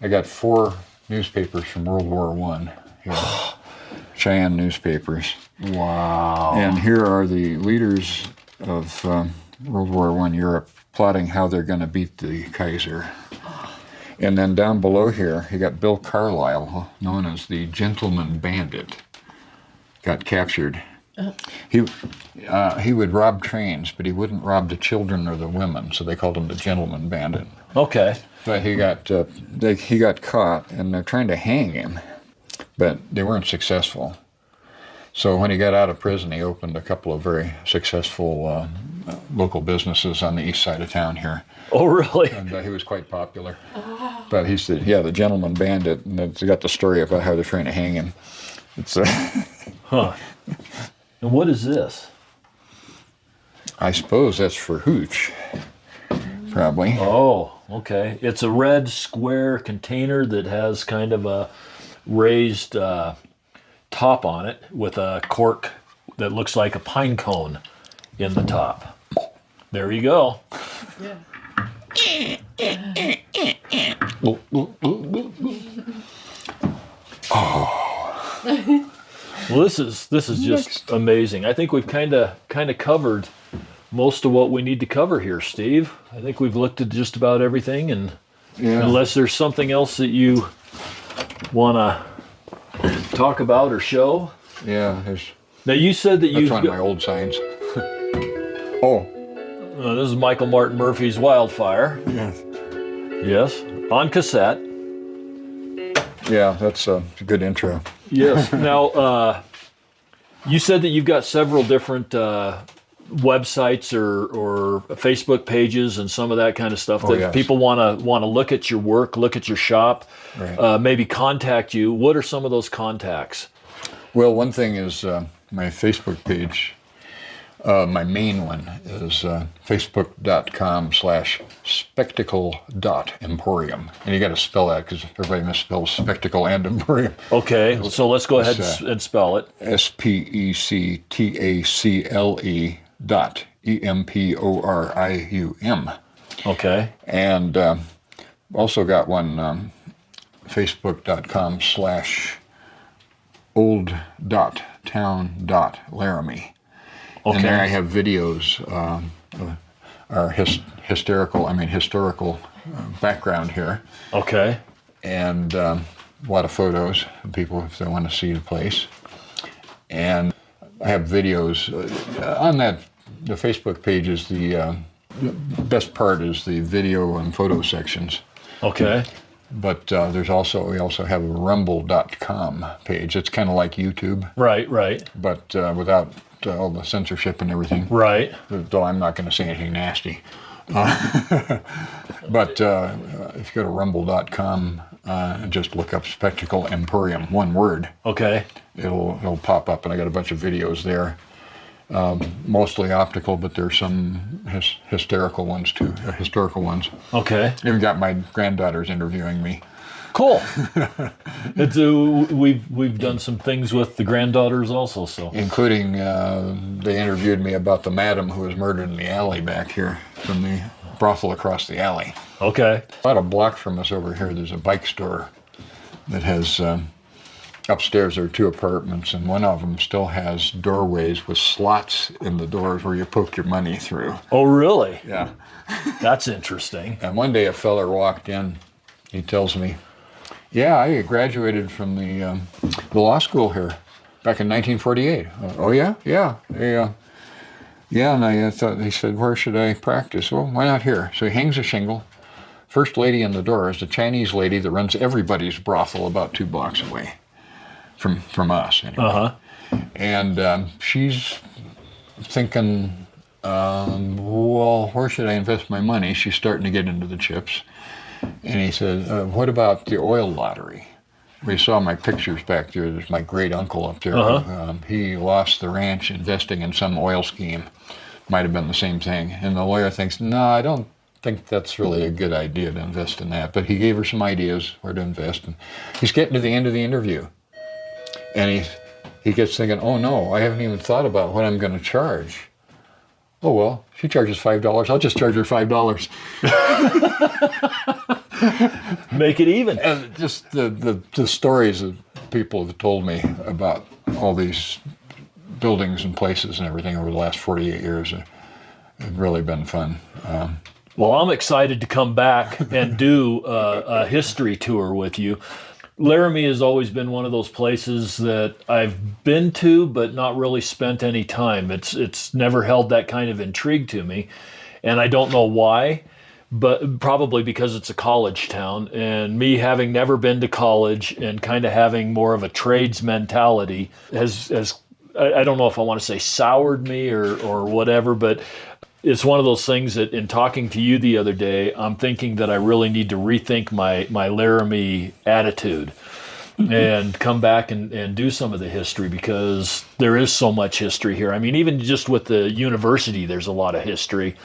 I got 4 newspapers from World War I here. Cheyenne newspapers. Wow. And here are the leaders of World War I Europe plotting how they're going to beat the Kaiser. And then down below here, you got Bill Carlisle, known as the Gentleman Bandit, got captured He would rob trains, but he wouldn't rob the children or the women, so they called him the gentleman bandit. Okay. But he got caught, and they're trying to hang him, but they weren't successful. So when he got out of prison, he opened a couple of very successful local businesses on the east side of town here. Oh, really? And he was quite popular. But he said, yeah, the gentleman bandit, and it's got the story about how they're trying to hang him. It's Huh. And what is this? I suppose that's for hooch, probably. Oh, okay. It's a red square container that has kind of a raised top on it with a cork that looks like a pine cone in the top. There you go. Yeah. Well, this is just amazing. I think we've kind of covered most of what we need to cover here, Steve. I think we've looked at just about everything, and unless there's something else that you want to talk about or show. Yeah, there's. Now you said that That's one of my old signs. This is Michael Martin Murphy's Wildfire. Yes. Yes, on cassette. Yeah, that's a good intro. Yes. Now, you said that you've got several different websites or Facebook pages and some of that kind of stuff that yes. people want to look at your work, look at your shop, Right. maybe contact you. What are some of those contacts? Well, one thing is my Facebook page. My main one is facebook.com/spectacle.emporium. And you got to spell that because everybody misspells spectacle and emporium. Okay, so let's go ahead and spell it. spectacle.emporium. Okay. And also got one facebook.com/old.town.laramie. Okay. And there I have videos, our historical background here, Okay. and a lot of photos of people if they want to see the place. And I have videos on that. The Facebook page is the best part is the video and photo sections. Okay. But we also have a rumble.com page. It's kind of like YouTube. Right. But without all the censorship and everything. Right. Though I'm not going to say anything nasty. But if you go to rumble.com and just look up Spectacle Emporium, one word, Okay. it'll pop up, and I got a bunch of videos there. Mostly optical, but there's some historical ones too. Okay. Even got my granddaughters interviewing me. Cool. We've done some things with the granddaughters also, so. Including, they interviewed me about the madam who was murdered in the alley back here from the brothel across the alley. Okay. About a block from us over here, there's a bike store that has, upstairs there are 2 apartments, and one of them still has doorways with slots in the doors where you poke your money through. Oh, really? Yeah. That's interesting. And one day a feller walked in, he tells me, yeah, I graduated from the law school here back in 1948. Oh, yeah? Yeah. Yeah, and I thought, he said, where should I practice? Well, why not here? So he hangs a shingle. First lady in the door is a Chinese lady that runs everybody's brothel about 2 blocks away from us, anyway. Uh-huh. And she's thinking, well, where should I invest my money? She's starting to get into the chips. And he said, what about the oil lottery? We saw my pictures back there. There's my great uncle up there. Uh-huh. He lost the ranch investing in some oil scheme. Might have been the same thing. And the lawyer thinks, no, I don't think that's really a good idea to invest in that. But he gave her some ideas where to invest. And he's getting to the end of the interview. And he gets thinking, oh no, I haven't even thought about what I'm going to charge. Oh, well, she charges $5. I'll just charge her $5. Make it even. And just the stories that people have told me about all these buildings and places and everything over the last 48 years have really been fun. Well, I'm excited to come back and do a history tour with you. Laramie has always been one of those places that I've been to, but not really spent any time. It's never held that kind of intrigue to me, and I don't know why, but probably because it's a college town, and me having never been to college and kind of having more of a trades mentality has I don't know if I want to say soured me or whatever, but it's one of those things that in talking to you the other day, I'm thinking that I really need to rethink my Laramie attitude and come back and do some of the history, because there is so much history here. I mean, even just with the university, there's a lot of history,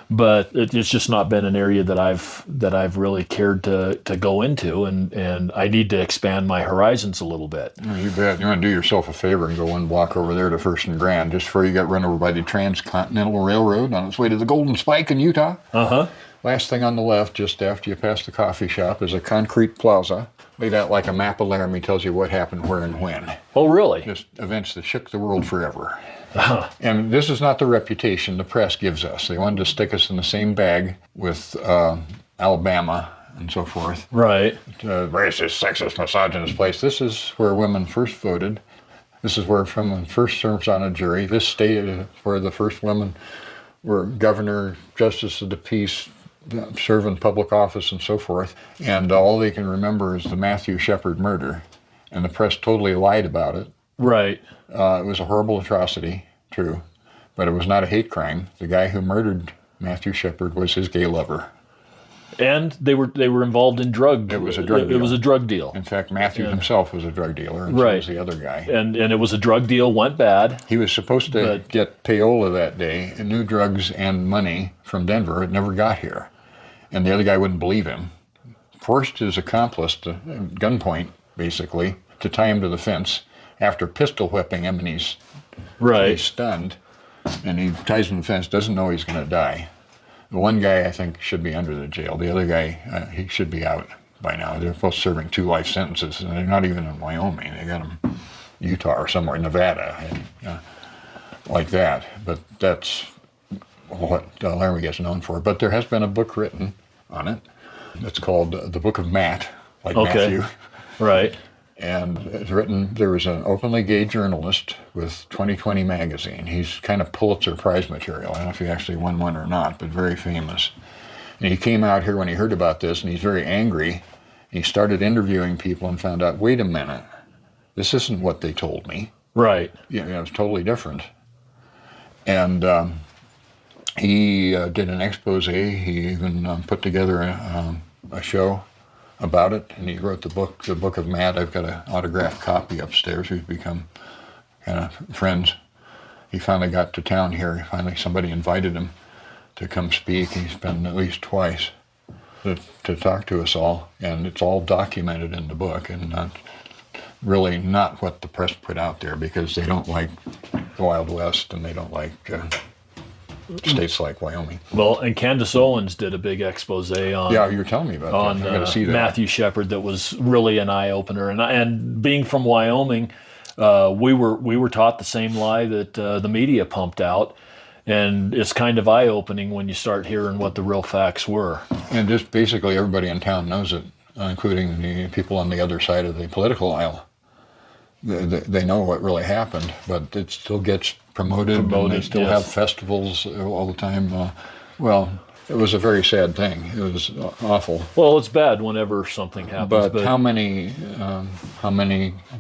but it's just not been an area that I've really cared to go into, and I need to expand my horizons a little bit. Oh, you bet. You want to do yourself a favor and go one block over there to First and Grand, just before you got run over by the Transcontinental Railroad on its way to the Golden Spike in Utah. Uh-huh. Last thing on the left, just after you pass the coffee shop, is a concrete plaza laid out like a map of Laramie, tells you what happened, where, and when. Oh, really? Just events that shook the world forever. Uh-huh. And this is not the reputation the press gives us. They wanted to stick us in the same bag with Alabama and so forth. Right. Racist, sexist, misogynist place. This is where women first voted. This is where women first served on a jury. This state is where the first women were governor, justice of the peace, serve in public office, and so forth. And all they can remember is the Matthew Shepard murder. And the press totally lied about it. Right. It was a horrible atrocity, true, but it was not a hate crime. The guy who murdered Matthew Shepard was his gay lover. And they were involved in drug. It was a drug deal. It was a drug deal. In fact, Matthew himself was a drug dealer, and Right. so was the other guy. And it was a drug deal, went bad. He was supposed to get payola that day, and new drugs and money from Denver. It never got here. And the other guy wouldn't believe him. Forced his accomplice to gunpoint, basically, to tie him to the fence after pistol whipping him, and he's stunned. And he ties him to the fence, doesn't know he's going to die. The one guy, I think, should be under the jail. The other guy, he should be out by now. They're both serving 2 life sentences, and they're not even in Wyoming. They got them in Utah or somewhere, Nevada, and, like that. But that's what Laramie gets known for. But there has been a book written on it. It's called The Book of Matt, like Matthew. Right. And it's written, there was an openly gay journalist with 2020 magazine. He's kind of Pulitzer Prize material. I don't know if he actually won one or not, but very famous. And he came out here when he heard about this, and he's very angry. He started interviewing people and found out, wait a minute, this isn't what they told me. Right. Yeah, it was totally different. And he did an expose. He even put together a show about it, and he wrote the Book of Matt. I've got an autographed copy upstairs. We've become kind of friends. He finally got to town here. Finally, somebody invited him to come speak. He's been at least twice to talk to us all, and it's all documented in the book, and not what the press put out there, because they don't like the Wild West, and they don't like states like Wyoming. Well, and Candace Owens did a big expose on. Yeah, you were telling me about that. I got to see that. Matthew Shepard. That was really an eye opener. And being from Wyoming, we were taught the same lie that the media pumped out, and it's kind of eye opening when you start hearing what the real facts were. And just basically everybody in town knows it, including the people on the other side of the political aisle. They know what really happened, but it still gets promoted and they still have festivals all the time. Well, it was a very sad thing. It was awful. Well, it's bad whenever something happens. But how many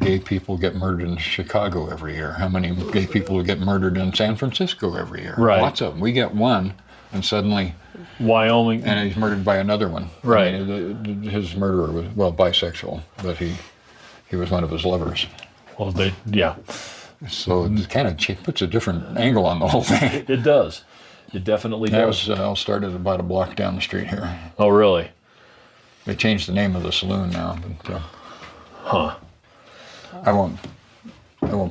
gay people get murdered in Chicago every year? How many gay people get murdered in San Francisco every year? Right. Lots of them. We get one, and suddenly Wyoming, and he's murdered by another one. Right. I mean, his murderer was bisexual, but he was one of his lovers. Well, So it kind of puts a different angle on the whole thing. It does. It definitely does. That was all started about a block down the street here. Oh, really? They changed the name of the saloon now. But, I won't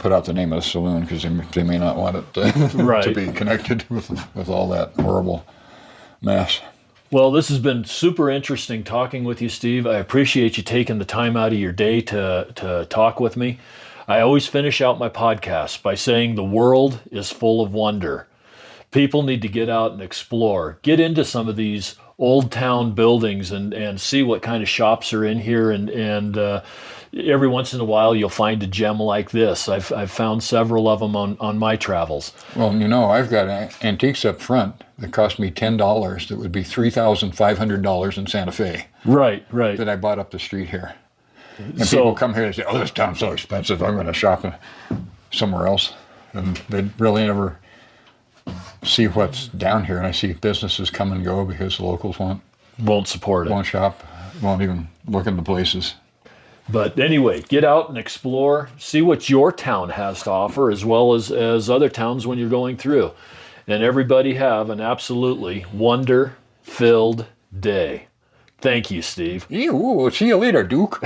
put out the name of the saloon because they may not want it to be connected with all that horrible mess. Well, this has been super interesting talking with you, Steve. I appreciate you taking the time out of your day to talk with me. I always finish out my podcast by saying the world is full of wonder. People need to get out and explore. Get into some of these old town buildings and see what kind of shops are in here. And every once in a while, you'll find a gem like this. I've found several of them on my travels. Well, you know, I've got antiques up front that cost me $10. That would be $3,500 in Santa Fe. Right. That I bought up the street here. And people come here and say, oh, this town's so expensive, I'm going to shop somewhere else. And they really never see what's down here. And I see businesses come and go because the locals won't support it. Won't shop, won't even look in the places. But anyway, get out and explore, see what your town has to offer, as well as other towns when you're going through. And everybody have an absolutely wonder-filled day. Thank you, Steve. See you later, Duke.